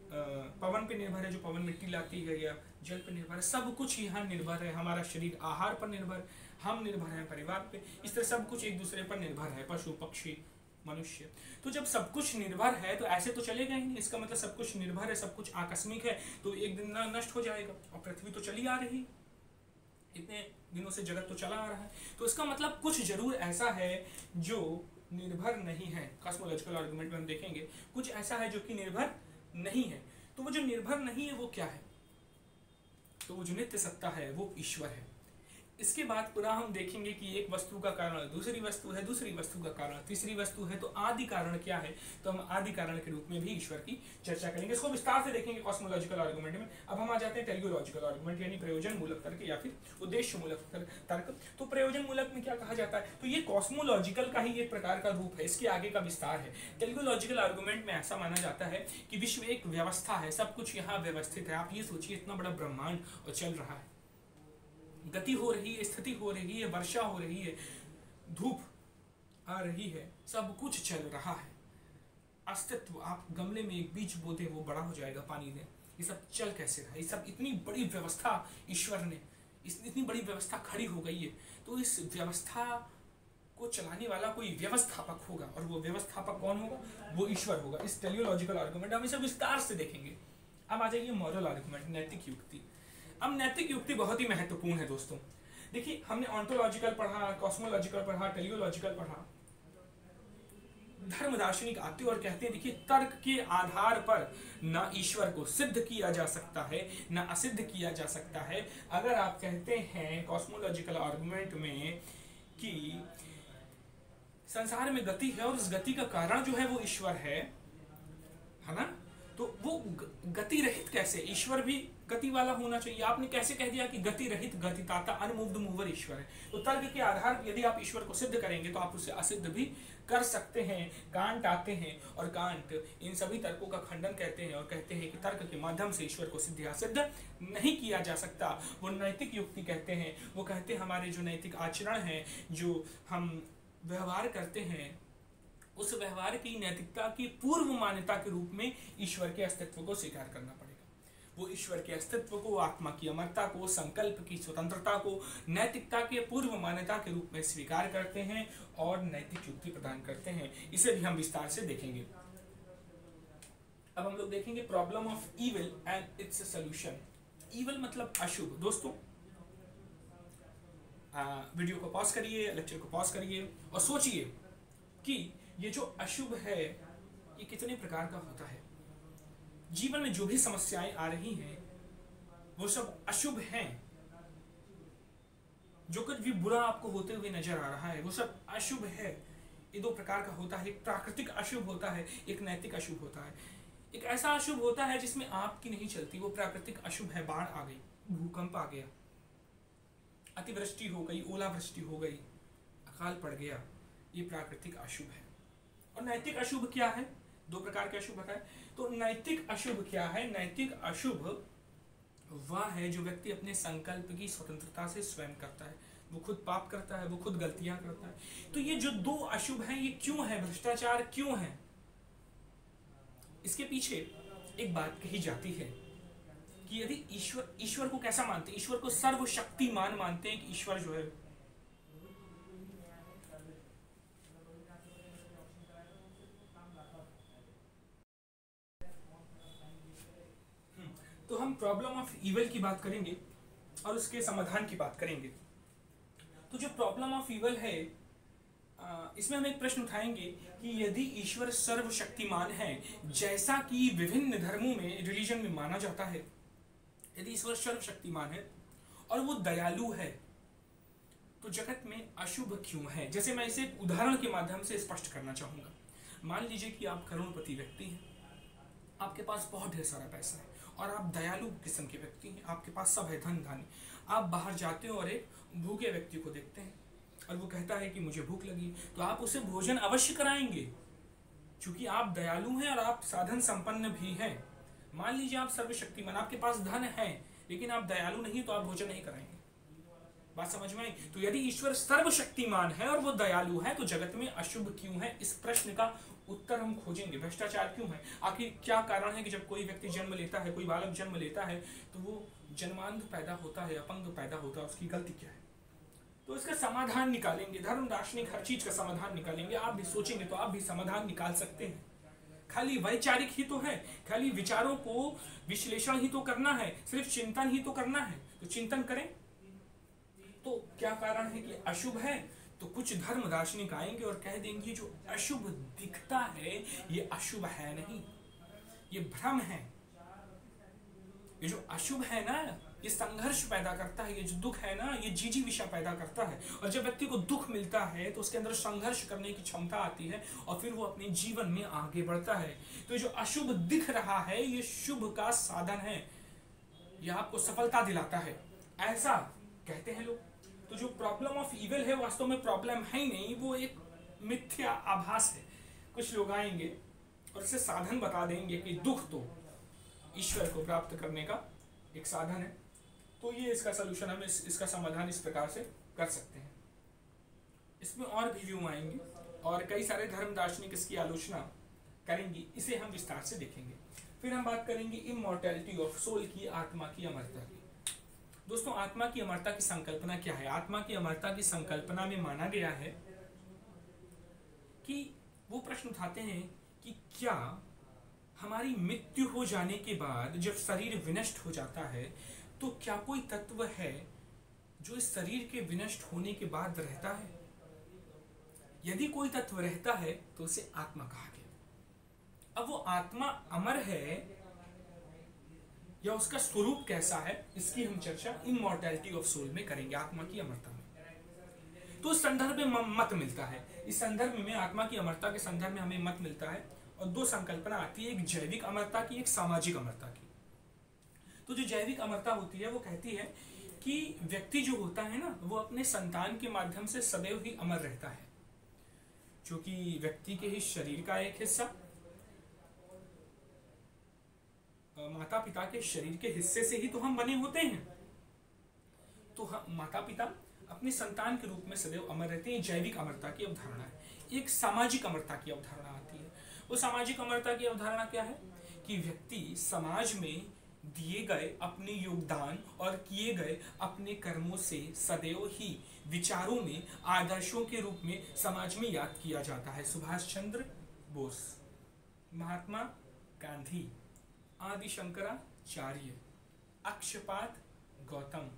पवन पे निर्भर है, जो पवन मिट्टी लाती है, या जल पर निर्भर है। सब कुछ यहाँ निर्भर है। हमारा शरीर आहार पर निर्भर, हम निर्भर हैं परिवार पे। इस तरह सब कुछ एक दूसरे पर निर्भर है, पशु पक्षी मनुष्य। तो जब सब कुछ निर्भर है तो ऐसे तो चलेगा ही नहीं। इसका मतलब सब कुछ निर्भर है, सब कुछ आकस्मिक है, तो एक दिन नष्ट हो जाएगा। और पृथ्वी तो चली आ रही, इतने दिनों से जगत तो चला आ रहा है, तो इसका मतलब कुछ जरूर ऐसा है जो निर्भर नहीं है। कॉस्मोलॉजिकल आर्गुमेंट में हम देखेंगे कुछ ऐसा है जो कि निर्भर नहीं है। तो वो जो निर्भर नहीं है वो क्या है? तो वो जो नित्य सत्ता है वो ईश्वर है। इसके बाद पुनः हम देखेंगे कि एक वस्तु का कारण दूसरी वस्तु है, दूसरी वस्तु का कारण तीसरी वस्तु है, तो आदि कारण क्या है, तो हम आदि कारण के रूप में भी ईश्वर की चर्चा करेंगे। इसको विस्तार से देखेंगे कॉस्मोलॉजिकल आर्गुमेंट में। अब हम आ जाते हैं टेलियोलॉजिकल आर्गुमेंट, यानी प्रयोजन मूलक तर्क या फिर उद्देश्य मूलक तर्क। तो प्रयोजन मूलक में क्या कहा जाता है, तो ये कॉस्मोलॉजिकल का ही एक प्रकार का रूप है, इसके आगे का विस्तार है। टेलियोलॉजिकल आर्गुमेंट में ऐसा माना जाता है कि विश्व एक व्यवस्था है, सब कुछ यहाँ व्यवस्थित है। आप ये सोचिए, इतना बड़ा ब्रह्मांड और चल रहा है, गति हो रही है, स्थिति हो रही है, वर्षा हो रही है, धूप आ रही है, सब कुछ चल रहा है। अस्तित्व, आप गमले में एक बीज बोते वो बड़ा हो जाएगा पानी में, ये सब चल कैसे रहा है, ये सब इतनी बड़ी व्यवस्था ईश्वर ने, इतनी बड़ी व्यवस्था खड़ी हो गई है। तो इस व्यवस्था को चलाने वाला कोई व्यवस्थापक होगा, और वो व्यवस्थापक कौन होगा, वो ईश्वर होगा। इस टेलियोलॉजिकल आर्गुमेंट हम इसे विस्तार से देखेंगे। अब आ जाइए मॉरल आर्गुमेंट, नैतिक युक्ति। अब नैतिक युक्ति बहुत ही महत्वपूर्ण है दोस्तों। देखिए, हमने ऑन्टोलॉजिकल पढ़ा, कॉस्मोलॉजिकल पढ़ा, टेलियोलॉजिकल पढ़ा। धर्म दार्शनिक आते और कहते हैं देखिए, तर्क के आधार पर न ईश्वर को सिद्ध किया जा सकता है न असिद्ध किया जा सकता है। अगर आप कहते हैं कॉस्मोलॉजिकल आर्गुमेंट में कि संसार में गति है और उस गति का कारण जो है वो ईश्वर है ना, तो वो गति रहित कैसे, ईश्वर भी गति वाला होना चाहिए। आपने कैसे कह दिया कि गति रहित गतिताता अनमूव्ड मूवर ईश्वर है। तो तर्क के आधार पर यदि आप ईश्वर को सिद्ध करेंगे तो आप उसे असिद्ध भी कर सकते हैं। कांट आते हैं और कांट इन सभी तर्कों का खंडन कहते हैं और कहते हैं कि तर्क के माध्यम से ईश्वर को सिद्ध या सिद्ध नहीं किया जा सकता। वो नैतिक युक्ति कहते हैं, वो कहते हैं हमारे जो नैतिक आचरण है, जो हम व्यवहार करते हैं, उस व्यवहार की नैतिकता की पूर्व मान्यता के रूप में ईश्वर के अस्तित्व को स्वीकार करना पड़ेगा। वो ईश्वर के अस्तित्व को, आत्मा की अमरता को, संकल्प की स्वतंत्रता को नैतिकता के पूर्व मान्यता के रूप में स्वीकार करते हैं और नैतिक युक्ति प्रदान करते हैं। इसे भी हम विस्तार से देखेंगे। अब हम लोग देखेंगे problem of evil and it's solution. Evil मतलब अशुभ। दोस्तों, वीडियो को पॉज करिए, लेक्चर को पॉज करिए और सोचिए कि ये जो अशुभ है ये कितने प्रकार का होता है। जीवन में जो भी समस्याएं आ रही हैं वो सब अशुभ हैं। जो कुछ भी बुरा आपको होते हुए नजर आ रहा है वो सब अशुभ है। ये दो प्रकार का होता है, एक प्राकृतिक अशुभ होता है, एक नैतिक अशुभ होता है। एक ऐसा अशुभ होता है जिसमें आपकी नहीं चलती, वो प्राकृतिक अशुभ है। बाढ़ आ गई, भूकंप आ गया, अतिवृष्टि हो गई, ओलावृष्टि हो गई, अकाल पड़ गया, ये प्राकृतिक अशुभ है। और नैतिक अशुभ क्या है, दो प्रकार के अशुभ बताए। तो नैतिक अशुभ क्या है, नैतिक अशुभ वह है जो व्यक्ति अपने संकल्प की स्वतंत्रता से स्वयं करता है, वो खुद पाप करता है, वो खुद गलतियां करता है। तो ये जो दो अशुभ हैं ये क्यों है, भ्रष्टाचार क्यों है, इसके पीछे एक बात कही जाती है कि यदि ईश्वर को कैसा मानते हैं, ईश्वर को सर्वशक्तिमान मानते हैं कि ईश्वर जो है तो हम प्रॉब्लम ऑफ इविल की बात करेंगे और उसके समाधान की बात करेंगे। तो जो प्रॉब्लम ऑफ इविल है इसमें हम एक प्रश्न उठाएंगे कि यदि ईश्वर सर्वशक्तिमान है जैसा कि विभिन्न धर्मों में, रिलीजन में माना जाता है, यदि ईश्वर सर्वशक्तिमान है और वो दयालु है तो जगत में अशुभ क्यों है। जैसे मैं इसे एक उदाहरण के माध्यम से स्पष्ट करना चाहूंगा। मान लीजिए कि आप करोड़पति व्यक्ति हैं, आपके पास बहुत ढेर सारा पैसा है और आप दयालु किस्म के व्यक्ति हैं, आपके पास सब है, धन धान्य। आप बाहर जाते हो और एक भूखे व्यक्ति को देखते हैं और वो कहता है कि मुझे भूख लगी, तो आप उसे भोजन अवश्य कराएंगे क्योंकि आप दयालु हैं और आप साधन संपन्न भी हैं। मान लीजिए आप सर्वशक्तिमान, आपके पास धन है लेकिन आप दयालु नहीं, तो आप भोजन नहीं कराएंगे। बात समझ में आई। तो यदि ईश्वर सर्वशक्तिमान है और वो दयालु है तो जगत में अशुभ क्यों है, इस प्रश्न का उत्तर हम खोजेंगे। भ्रष्टाचार क्यों है, आखिर क्या कारण है कि जब कोई व्यक्ति जन्म लेता है, कोई बालक जन्म लेता है तो वो जन्मांध पैदा होता है, अपंग पैदा होता है, उसकी गलती क्या है। तो इसका समाधान निकालेंगे, धर्म दार्शनिक हर चीज का समाधान निकालेंगे। आप भी सोचेंगे तो आप भी समाधान निकाल सकते हैं। खाली वैचारिक ही तो है, खाली विचारों को विश्लेषण ही तो करना है, सिर्फ चिंतन ही तो करना है। तो चिंतन करें। तो क्या कारण है कि अशुभ है, तो कुछ धर्म दार्शनिक आएंगे और कह देंगे जो अशुभ दिखता है ये अशुभ है नहीं, ये भ्रम है। ये जो अशुभ है ना ये संघर्ष पैदा करता है। ये जो दुख है ना, ये जिजीविषा पैदा करता है। और जब व्यक्ति को दुख मिलता है तो उसके अंदर संघर्ष करने की क्षमता आती है और फिर वो अपने जीवन में आगे बढ़ता है। तो ये जो अशुभ दिख रहा है, ये शुभ का साधन है, यह आपको सफलता दिलाता है, ऐसा कहते हैं लोग। तो जो प्रॉब्लम ऑफ इविल है वास्तव में प्रॉब्लम है ही नहीं, वो एक मिथ्या आभास है। कुछ लोग आएंगे और इसे साधन बता देंगे कि दुख तो ईश्वर को प्राप्त करने का एक साधन है। तो ये इसका सलूशन, हम इसका समाधान इस प्रकार से कर सकते हैं। इसमें और भी व्यू आएंगे और कई सारे धर्म दार्शनिक इसकी आलोचना करेंगे, इसे हम विस्तार से देखेंगे। फिर हम बात करेंगे इमॉर्टैलिटी ऑफ सोल की, आत्मा की अमरता की। दोस्तों, आत्मा की अमरता की संकल्पना क्या है? आत्मा की अमरता की संकल्पना में माना गया है कि वो प्रश्न उठाते हैं कि क्या हमारी मृत्यु हो जाने के बाद जब शरीर विनष्ट हो जाता है तो क्या कोई तत्व है जो इस शरीर के विनष्ट होने के बाद रहता है? यदि कोई तत्व रहता है तो उसे आत्मा कहा गया। अब वो आत्मा अमर है या उसका स्वरूप कैसा है, इसकी हम चर्चा इमॉर्टैलिटी ऑफ सोल में करेंगे, आत्मा की अमरता में। तो इस संदर्भ में मत मिलता है, इस संदर्भ में आत्मा की अमरता के संदर्भ में हमें मत मिलता है। और दो संकल्पना आती है, एक जैविक अमरता की, एक सामाजिक अमरता की। तो जो जैविक अमरता होती है वो कहती है कि व्यक्ति जो होता है ना, वो अपने संतान के माध्यम से सदैव ही अमर रहता है, क्योंकि व्यक्ति के ही शरीर का एक हिस्सा माता पिता के शरीर के हिस्से से ही तो हम बने होते हैं। तो हम माता पिता अपने संतान के रूप में सदैव अमर रहते हैं। जैविक अमरता की अवधारणा है। एक सामाजिक अमरता की अवधारणा आती है। वो सामाजिक अमरता की अवधारणा क्या है कि व्यक्ति समाज में दिए गए अपने योगदान और किए गए अपने कर्मों से सदैव ही विचारों में, आदर्शों के रूप में समाज में याद किया जाता है। सुभाष चंद्र बोस, महात्मा गांधी, आदि शंकराचार्य, अक्षपाद गौतम,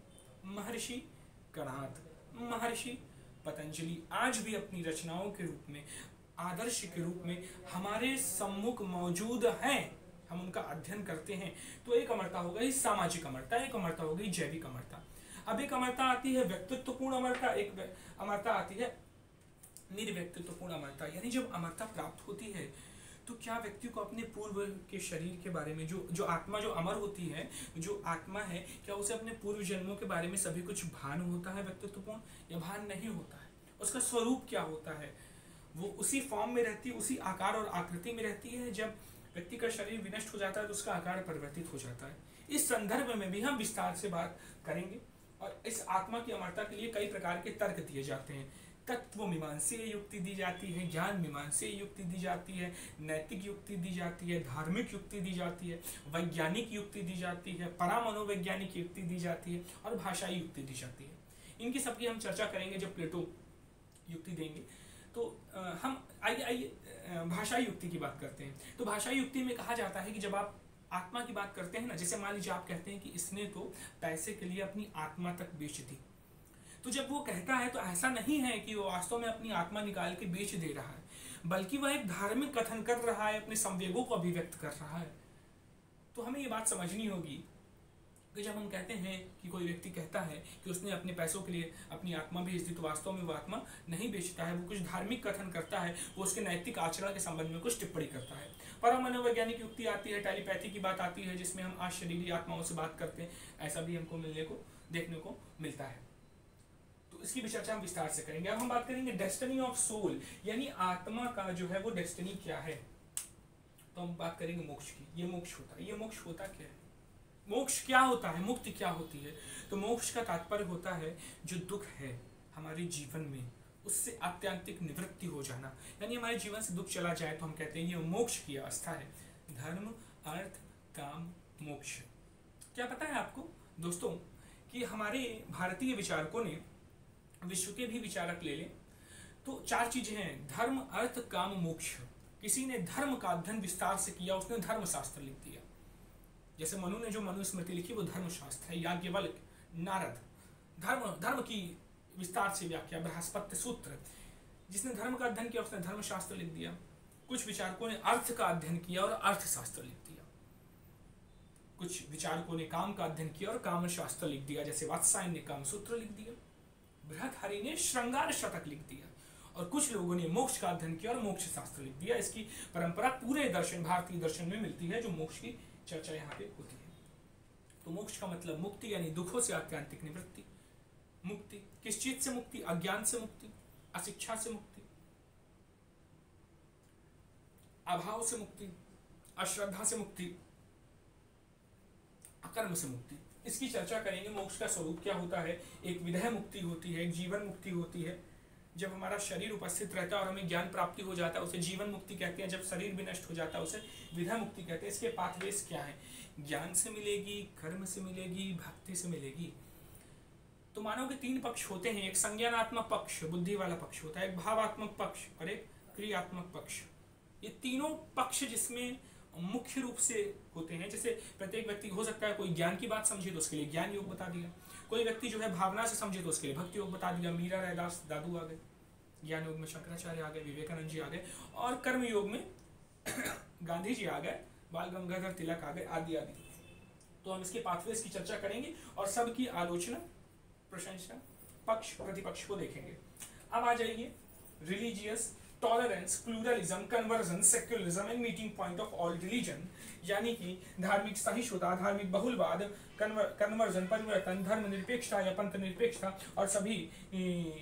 महर्षि कणाद, महर्षि पतंजलि आज भी अपनी रचनाओं के रूप में, आदर्श के रूप में हमारे सम्मुख मौजूद हैं। हम उनका अध्ययन करते हैं। तो एक अमरता हो गई सामाजिक अमरता, एक अमरता हो गई जैविक अमरता। अब एक अमरता आती है व्यक्तित्वपूर्ण अमरता, एक अमरता आती है निर्व्यक्तित्वपूर्ण अमरता। यानी जब अमरता प्राप्त होती है तो क्या व्यक्ति को अपने पूर्व के शरीर के बारे में, जो आत्मा जो अमर होती है, जो आत्मा है, क्या उसे अपने पूर्व जन्मों के बारे में सभी कुछ भान होता है व्यक्तित्वपूर्ण, या भान नहीं होता है? उसका स्वरूप क्या होता है? वो उसी फॉर्म में रहती है, उसी आकार और आकृति में रहती है। जब व्यक्ति का शरीर विनष्ट हो जाता है तो उसका आकार परिवर्तित हो जाता है। इस संदर्भ में भी हम विस्तार से बात करेंगे। और इस आत्मा की अमरता के लिए कई प्रकार के तर्क दिए जाते हैं। तत्व मीमांसीय युक्ति दी जाती है, ज्ञान मीमांसीय युक्ति दी जाती है, नैतिक युक्ति दी जाती है, धार्मिक युक्ति दी जाती है, वैज्ञानिक युक्ति दी जाती है, परामनोवैज्ञानिक युक्ति दी जाती है और भाषाई युक्ति दी जाती है। इनकी सबकी हम चर्चा करेंगे जब प्लेटो युक्ति देंगे। तो हम आइए भाषाई युक्ति की बात करते हैं। तो भाषाई युक्ति में कहा जाता है कि जब आप आत्मा की बात करते हैं ना, जैसे मान लीजिए आप कहते हैं कि इसने तो पैसे के लिए अपनी आत्मा तक बेच दी, तो जब वो कहता है तो ऐसा नहीं है कि वो वास्तव में अपनी आत्मा निकाल के बेच दे रहा है, बल्कि वह एक धार्मिक कथन कर रहा है, अपने संवेगों को अभिव्यक्त कर रहा है। तो हमें ये बात समझनी होगी कि जब हम कहते हैं कि कोई व्यक्ति कहता है कि उसने अपने पैसों के लिए अपनी आत्मा बेच दी, तो वास्तव में वो आत्मा नहीं बेचता है, वो कुछ धार्मिक कथन करता है, वो उसके नैतिक आचरण के संबंध में कुछ टिप्पणी करता है। परामनोवैज्ञानिक युक्ति आती है, टेलीपैथी की बात आती है, जिसमें हम अशरीरी आत्माओं से बात करते हैं। ऐसा भी हमको मिलने को देखने को मिलता है। तो इसकी भी चर्चा हम विस्तार से करेंगे। अब हम बात करेंगे डेस्टिनी ऑफ सोल, यानी आत्मा का जो है वो डेस्टिनी क्या है। तो हम बात करेंगे मोक्ष की। ये मोक्ष होता क्या है? मोक्ष क्या होता है? मुक्ति क्या होती है? तो मोक्ष का तात्पर्य होता है जो दुख है हमारे जीवन में, उससे आत्यंतिक निवृत्ति हो जाना। यानी हमारे जीवन से दुख चला जाए तो हम कहते हैं ये मोक्ष की अवस्था है। धर्म, अर्थ, काम, मोक्ष। क्या पता है आपको दोस्तों कि हमारे भारतीय विचारकों ने, विश्व के भी विचारक ले लें तो 4 चीजें हैं: धर्म, अर्थ, काम, मोक्ष। किसी ने धर्म का अध्ययन विस्तार से किया, उसने धर्मशास्त्र लिख दिया। जैसे मनु ने जो मनुस्मृति लिखी वो धर्मशास्त्र है। याज्ञवल्क्य, नारद, धर्म की विस्तार से व्याख्या, बृहस्पति सूत्र। जिसने धर्म का अध्ययन किया उसने धर्मशास्त्र लिख दिया। कुछ विचारकों ने अर्थ का अध्ययन किया और अर्थशास्त्र लिख दिया। कुछ विचारकों ने काम का अध्ययन किया और काम शास्त्र लिख दिया, जैसे वात्सायन ने काम सूत्र लिख दिया, बृहत्हरि ने श्रृंगार शतक लिख दिया, और कुछ लोगों ने मोक्ष का अध्ययन किया और मोक्ष शास्त्र लिख दिया। इसकी परंपरा पूरे दर्शन, भारतीय दर्शन में मिलती है, जो मोक्ष की चर्चा यहाँ पे होती है। तो मोक्ष का मतलब मुक्ति, यानी दुखों से आत्यंतिक निवृत्ति। मुक्ति किस चीज से मुक्ति? अज्ञान से मुक्ति, अशिक्षा से मुक्ति, अभाव से मुक्ति, अश्रद्धा से मुक्ति, अकर्म से मुक्ति। इसकी चर्चा करेंगे। मोक्ष का स्वरूप क्या होता है? एक विदेह मुक्ति होती है, एक जीवन मुक्ति होती है। जब हमारा शरीर उपस्थित रहता है और हमें ज्ञान प्राप्ति हो जाता है, उसे जीवन मुक्ति कहते हैं। जब शरीर भी नष्ट हो जाता है, उसे विदेह मुक्ति कहते हैं। इसके पाथवेज क्या है? ज्ञान से मिलेगी, कर्म से मिलेगी, भक्ति से मिलेगी। तो मानव के तीन पक्ष होते हैं। एक संज्ञानात्मक पक्ष, बुद्धि वाला पक्ष होता है, एक भावात्मक पक्ष और एक क्रियात्मक पक्ष। ये तीनों पक्ष जिसमें मुख्य रूप से होते हैं। जैसे प्रत्येक व्यक्ति हो सकता है कोई ज्ञान की बात समझे तो उसके लिए ज्ञान योग बता दिया, कोई व्यक्ति जो है भावना से समझे तो उसके लिए भक्ति योग बता दिया। मीरा, रैदास, दादू आ गए, ज्ञान योग में शंकराचार्य आ गए, विवेकानंद जी आ गए, और कर्म योग में गांधी जी आ गए, बाल गंगाधर तिलक आ गए, आदि आदि। तो हम इसके पाथवेज की चर्चा करेंगे और सबकी आलोचना, प्रशंसा, पक्ष प्रतिपक्ष को देखेंगे। अब आ जाइए religious tolerance, pluralism, conversion, secularism and meeting point of all religion, यानी कि धार्मिक सहिष्णुता, धार्मिक बहुलवाद, कन्वर्जन परिवर्तन, धर्म निरपेक्षता या पंथ निरपेक्षता, और सभी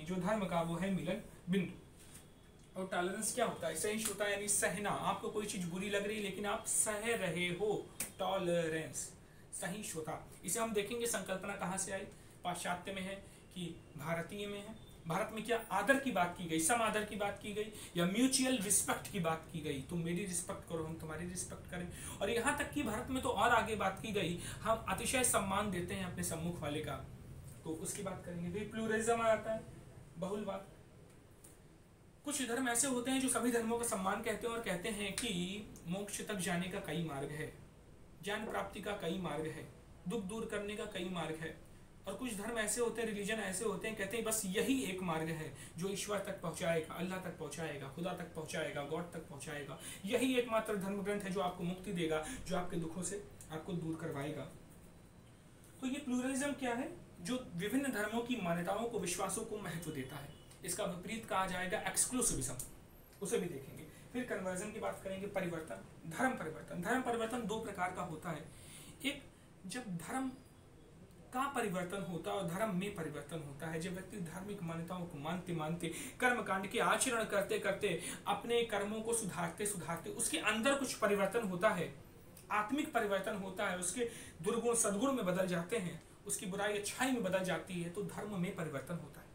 जो धर्म का वो है मिलन बिंदु। और टॉलरेंस क्या होता है? सहिष्णुता यानी सहना, आपको कोई चीज बुरी लग रही है लेकिन आप सह रहे हो, टॉलरेंस, सहिष्णुता। इसे हम देखेंगे संकल्पना कहाँ से आई, पाश्चात्य में है कि भारतीय में है। भारत में क्या आदर की बात की गई, सम आदर की बात की गई, या म्यूचुअल रिस्पेक्ट की बात की गई, तुम मेरी रिस्पेक्ट करो, हम तुम्हारी रिस्पेक्ट करें। और यहाँ तक कि भारत में तो और आगे बात की गई, हम अतिशय सम्मान देते हैं अपने सम्मुख वाले का, तो उसकी बात करेंगे। फिर प्लूरलिज्म आता है, बहुलवाद। कुछ धर्म ऐसे होते हैं जो सभी धर्मों का सम्मान कहते हैं और कहते हैं कि मोक्ष तक जाने का कई मार्ग है, ज्ञान प्राप्ति का कई मार्ग है, दुख दूर करने का कई मार्ग है। और कुछ धर्म ऐसे होते हैं, रिलीजन ऐसे होते हैं, कहते हैं बस यही एक मार्ग है जो ईश्वर तक पहुंचाएगा, अल्लाह तक पहुंचाएगा, खुदा तक पहुंचाएगा, गॉड तक पहुंचाएगा। यही एकमात्र धर्म ग्रंथ है जो आपको मुक्ति देगा, जो आपके दुखों से आपको दूर करवाएगा। तो ये प्लूरलिज्म क्या है? जो विभिन्न धर्मों की मान्यताओं को, विश्वासों को महत्व देता है। इसका विपरीत कहा जाएगा एक्सक्लूसिविज्म, उसे भी देखेंगे। फिर कन्वर्जन की बात करेंगे, परिवर्तन, धर्म परिवर्तन। धर्म परिवर्तन दो प्रकार का होता है। एक, जब धर्म का परिवर्तन होता है और धर्म में परिवर्तन होता है। जब व्यक्ति धार्मिक मान्यताओं को मानते मानते, कर्म कांड के आचरण करते करते, अपने कर्मों को सुधारते सुधारते उसके अंदर कुछ परिवर्तन होता है, आत्मिक परिवर्तन होता है, उसके दुर्गुण सद्गुण में बदल जाते हैं, उसकी बुराई अच्छाई में बदल जाती है, तो धर्म में परिवर्तन होता है।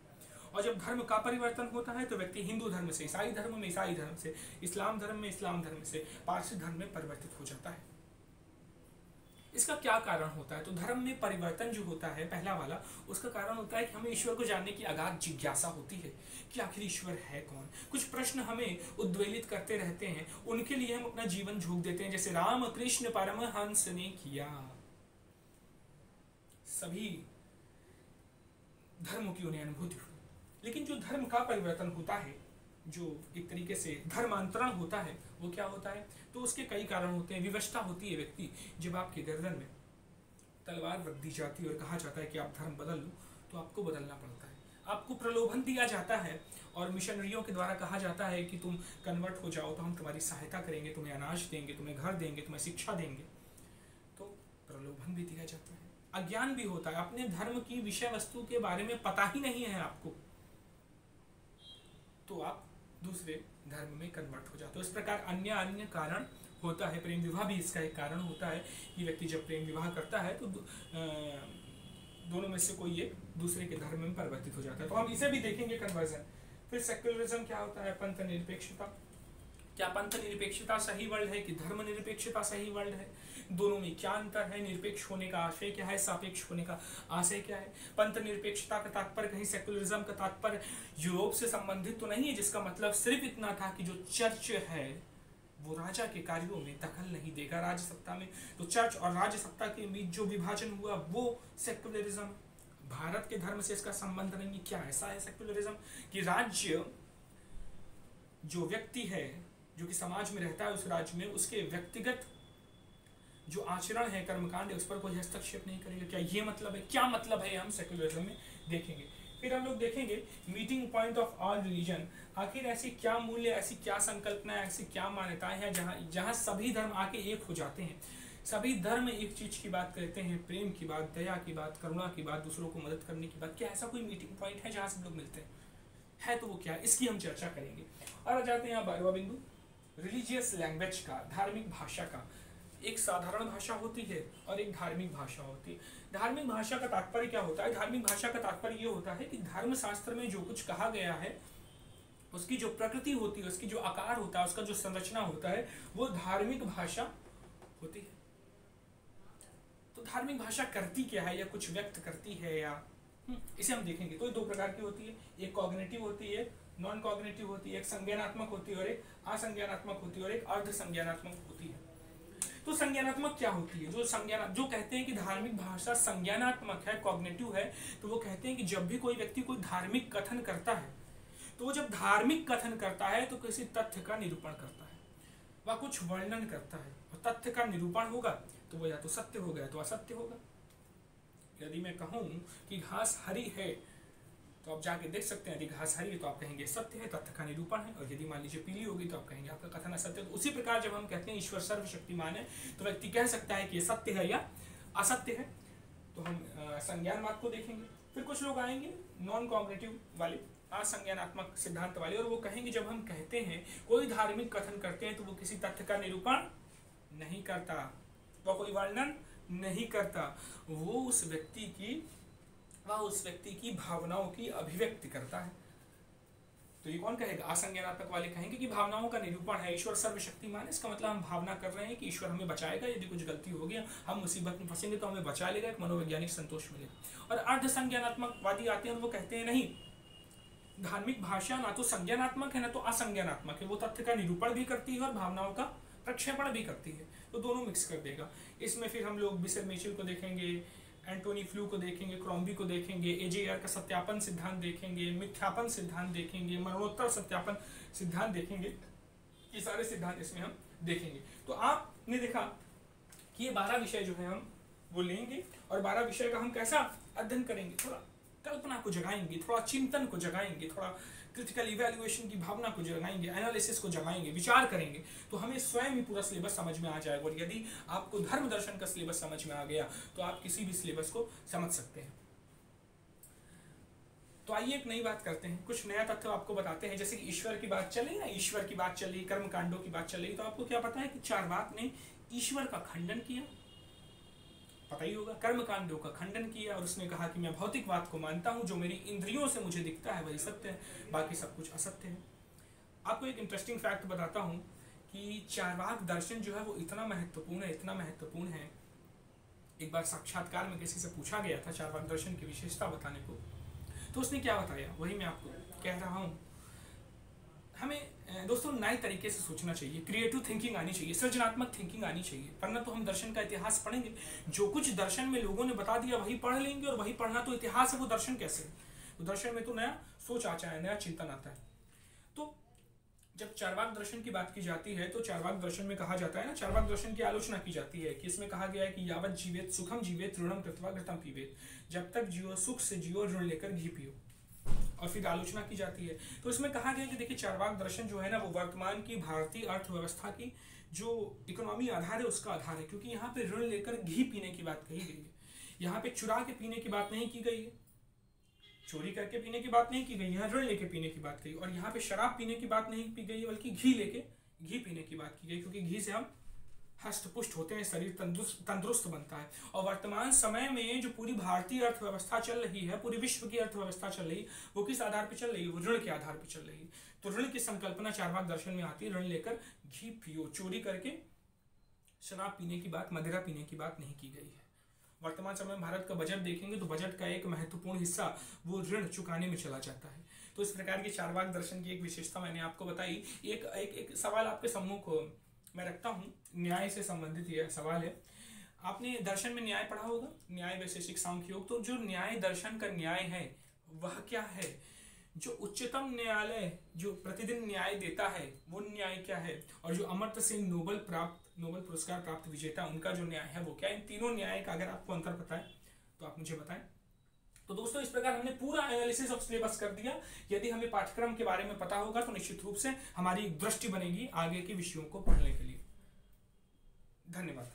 और जब धर्म का परिवर्तन होता है तो व्यक्ति हिंदू धर्म से ईसाई धर्म में, ईसाई धर्म से इस्लाम धर्म में, इस्लाम धर्म से पारसी धर्म में परिवर्तित हो जाता है। इसका क्या कारण होता है? तो धर्म में परिवर्तन जो होता है, पहला वाला, उसका कारण होता है कि हमें ईश्वर को जानने की अगाध जिज्ञासा होती है कि आखिर ईश्वर है कौन। कुछ प्रश्न हमें उद्वेलित करते रहते हैं, उनके लिए हम अपना जीवन झोंक देते हैं, जैसे राम कृष्ण परमहंस ने किया। सभी धर्मों की उन्हें अनुभूति हुई। लेकिन जो धर्म का परिवर्तन होता है, जो एक तरीके से धर्मांतरण होता है, वो क्या होता है? तो उसके कई कारण होते हैं। विवशता होती है व्यक्ति, जब आपके गर्दन में तलवार रख दी जाती है और कहा जाता है कि आप धर्म बदल लो, तो आपको बदलना पड़ता है। आपको प्रलोभन दिया जाता है और मिशनरियों के द्वारा कहा जाता है कि तुम कन्वर्ट हो जाओ तो हम तुम्हारी सहायता करेंगे, तुम्हें अनाज देंगे, तुम्हें घर देंगे, तुम्हें शिक्षा देंगे। तो प्रलोभन भी दिया जाता है। अज्ञान भी होता है, अपने धर्म की विषय वस्तु के बारे में पता ही नहीं है आपको, तो आप दूसरे धर्म में कन्वर्ट हो जाते हो। इस प्रकार अन्य अन्य कारण होता है। प्रेम विवाह भी इसका एक कारण होता है कि व्यक्ति जब प्रेम विवाह करता है तो दोनों में से कोई एक दूसरे के धर्म में परिवर्तित हो जाता है। तो हम इसे भी देखेंगे, कन्वर्जन। फिर सेक्युलरिज्म क्या होता है? पंथ निरपेक्षता। क्या पंथ निरपेक्षता सही वर्ड है कि धर्म निरपेक्षता सही वर्ड है? दोनों में क्या अंतर है? निरपेक्ष होने का आशय क्या है, सापेक्ष होने का आशय क्या है? पंथ निरपेक्षता का तात्पर्य कहीं सेक्युलरिज्म का तात्पर्य यूरोप से संबंधित तो नहीं है, जिसका मतलब सिर्फ इतना था कि जो चर्च है वो राजा के कार्यों में दखल नहीं देगा, राज्य सत्ता में। तो चर्च और राज्य सत्ता के बीच जो विभाजन हुआ वो सेक्युलरिज्म। भारत के धर्म से इसका संबंध नहीं। क्या ऐसा है सेक्युलरिज्म कि राज्य, जो व्यक्ति है जो कि समाज में रहता है, उस राज्य में उसके व्यक्तिगत जो आचरण है, कर्मकांड है, उस पर कोई हस्तक्षेप नहीं करेगा। क्या ये मतलब है? क्या मतलब है, हम सेक्युलरिज्म में देखेंगे। फिर हम लोग देखेंगे meeting point of all religion. आखिर ऐसी क्या मूल्य, ऐसी क्या संकल्पना, ऐसी क्या मान्यताएं हैं जहाँ जहाँ सभी धर्म आके एक हो जाते हैं। सभी धर्म एक चीज की बात करते हैं, प्रेम की बात, दया की बात, करुणा की बात, दूसरों को मदद करने की बात। क्या ऐसा कोई मीटिंग पॉइंट है जहाँ सब लोग मिलते हैं? है तो वो क्या है, इसकी हम चर्चा करेंगे। और आ जाते हैं यहाँ 12वां बिंदु, रिलीजियस लैंग्वेज का, धार्मिक भाषा का। एक साधारण भाषा होती है और एक धार्मिक भाषा होती है। धार्मिक भाषा का तात्पर्य क्या होता है? धार्मिक भाषा का तात्पर्य ये होता है कि धर्म शास्त्र में जो कुछ कहा गया है, उसकी जो प्रकृति होती है, उसकी जो आकार होता है, उसका जो संरचना होता है, वो धार्मिक भाषा होती है। तो धार्मिक भाषा करती क्या है, या कुछ व्यक्त करती है, या इसे हम देखेंगे। तो 2 प्रकार की होती है, एक कॉग्निटिव होती है, नॉन कॉग्निटिव होती है, एक संज्ञानात्मक होती है और एक असंज्ञानात्मक होती है और एक अर्ध संज्ञानात्मक होती है। तो संज्ञानात्मक क्या होती है? जो कहते हैं कि धार्मिक भाषा संज्ञानात्मक है, कॉग्निटिव है, तो वो कहते हैं कि जब भी कोई व्यक्ति कोई धार्मिक कथन करता है, तो वो जब धार्मिक कथन करता है तो किसी तथ्य का निरूपण करता है, वह कुछ वर्णन करता है, और तथ्य का निरूपण होगा तो वो या तो सत्य होगा या तो असत्य होगा। यदि मैं कहूं कि घास हरी है, तो आप जाके देख सकते हैं, यदि घास हरी है तो आप कहेंगे सत्य है, तथ्य का निरूपण है। और यदि मान लीजिए पीली होगी तो आप कहेंगे आपका कथन असत्य है। तो उसी प्रकार जब हम कहते हैं ईश्वर सर्वशक्तिमान है, तो व्यक्ति कह सकता है कि ये सत्य है या असत्य है। तो हम संज्ञानवाद को देखेंगे। फिर कुछ लोग आएंगे नॉन कॉग्निटिव वाले, असंज्ञानात्मक सिद्धांत वाले, और वो कहेंगे जब हम कहते हैं कोई धार्मिक कथन करते हैं तो वो किसी तथ्य का निरूपण नहीं करता, वह कोई वर्णन नहीं करता, वो उस व्यक्ति की भावनाओं की अभिव्यक्ति करता है। तो ये कौन कहेगा? असंज्ञानात्मक वाले कहेंगे कि भावनाओं का निरूपण है, ईश्वर सर्वशक्तिमान है, इसका मतलब हम भावना कर रहे हैं कि ईश्वर हमें बचाएगा, यदि कुछ गलती होगी, हम मुसीबत में फंसेंगे तो हमें बचा लेगा, एक मनोवैज्ञानिक संतोष मिलेगा। और अर्ध संज्ञानात्मक वादी आते हैं और वो कहते हैं नहीं, धार्मिक भाषा ना तो संज्ञानात्मक है ना तो असंज्ञानात्मक है, वो तथ्य का निरूपण भी करती है और भावनाओं का प्रक्षेपण भी करती है, तो दोनों मिक्स कर देगा। इसमें फिर हम लोग बिशप मिचेल को देखेंगे, एंटोनी फ्लू को देखेंगे, क्रॉम्बी को देखेंगे, एजेआर का सत्यापन सिद्धांत देखेंगे, मिथ्यापन सिद्धांत देखेंगे, मरणोत्तर सत्यापन सिद्धांत देखेंगे। ये सारे सिद्धांत इसमें हम देखेंगे। तो आपने देखा कि ये 12 विषय जो है हम वो लेंगे, और 12 विषय का हम कैसा अध्ययन करेंगे? थोड़ा कल्पना को जगाएंगे, थोड़ा चिंतन को जगाएंगे, थोड़ा क्रिटिकल इवैल्यूएशन की भावना को जगाएंगे, एनालिसिस को जगाएंगे, विचार करेंगे, तो हमें स्वयं ही पूरा सिलेबस समझ में आ जाएगा। और यदि आपको धर्म दर्शन का सिलेबस समझ में आ गया तो आप किसी भी सिलेबस को समझ सकते हैं। तो आइए एक नई बात करते हैं, कुछ नया तथ्य आपको बताते हैं। जैसे कि ईश्वर की बात चल रही ना, ईश्वर की बात चल रही, कर्म कांडों की बात चल रही, तो आपको क्या पता है कि चारवाक ने ईश्वर का खंडन किया? पता ही होगा, कर्म कांडों का खंडन किया, और उसने कहा कि मैं भौतिकवाद को मानता हूं, जो मेरी इंद्रियों से मुझे दिखता है वही सत्य है, बाकी सब कुछ असत्य है। आपको एक इंटरेस्टिंग फैक्ट बताता हूं कि चारवाक दर्शन जो है वो इतना महत्वपूर्ण है, इतना महत्वपूर्ण है। एक बार साक्षात्कार में किसी से पूछा गया था चारवाक दर्शन की विशेषता बताने को, तो उसने क्या बताया वही मैं आपको कह रहा हूं। हमें दोस्तों नए तरीके से सोचना चाहिए, क्रिएटिव थिंकिंग आनी चाहिए, सृजनात्मक थिंकिंग आनी चाहिए, वरना तो हम दर्शन का इतिहास पढ़ेंगे, जो कुछ दर्शन में लोगों ने बता दिया वही पढ़ लेंगे, और वही पढ़ना तो इतिहास है, वो दर्शन कैसे? तो दर्शन में तो नया सोच आता है, नया चिंतन आता है। तो जब चारवाक दर्शन की बात की जाती है तो चारवाक दर्शन में कहा जाता है ना, चारवाक दर्शन की आलोचना की जाती है कि इसमें कहा गया है कि यावत जीवेत सुखम जीवेत ऋणम कृत्वा घृतम पीवेत, जब तक जियो सुख से जियो, ऋण लेकर घी पियो, और फिर आलोचना की जाती है। तो इसमें कहा गया कि देखिए चारवाक दर्शन जो है ना वो वर्तमान की भारतीय अर्थव्यवस्था की जो इकोनॉमी आधार है उसका आधार है, क्योंकि यहाँ पे ऋण लेकर घी पीने की बात कही गई है, यहाँ पे चुरा के पीने की बात नहीं की गई है, चोरी करके पीने की बात नहीं की गई, यहाँ ऋण लेके पीने की बात कही, और यहाँ पे शराब पीने की बात नहीं की गई बल्कि घी पीने की बात की गई, क्योंकि घी से हम हष्ट पुष्ट होते हैं, शरीर तंदुरुस्त बनता है। और वर्तमान समय में जो पूरी भारतीय अर्थव्यवस्था चल रही है, पूरी विश्व की अर्थव्यवस्था चल रही है, वो किस आधार पर चल रही है? वो ऋण के आधार पर चल रही है। तो ऋण की संकल्पना चारवाक दर्शन में आती है, ऋण लेकर घी पियो, चोरी करके शराब पीने की बात, मदिरा पीने की बात नहीं की गई है। वर्तमान समय में भारत का बजट देखेंगे तो बजट का एक महत्वपूर्ण हिस्सा वो ऋण चुकाने में चला जाता है। तो इस प्रकार की चारवाक दर्शन की एक विशेषता मैंने आपको बताई। एक सवाल आपके सम्मुख मैं रखता हूँ, न्याय से संबंधित यह सवाल है। आपने दर्शन में न्याय पढ़ा होगा, न्याय वैशेषिक सांख्य योग। तो जो न्याय दर्शन का न्याय है वह क्या है? जो उच्चतम न्यायालय जो प्रतिदिन न्याय देता है वो न्याय क्या है? और जो अमर्त्य सेन नोबेल प्राप्त नोबेल पुरस्कार प्राप्त विजेता, उनका जो न्याय है वो क्या है। इन तीनों न्याय का अगर आपको अंतर पता है तो आप मुझे बताएं। तो दोस्तों इस प्रकार हमने पूरा एनालिसिस ऑफ सिलेबस कर दिया। यदि हमें पाठ्यक्रम के बारे में पता होगा तो निश्चित रूप से हमारी दृष्टि बनेगी आगे के विषयों को पढ़ने के लिए। धन्यवाद।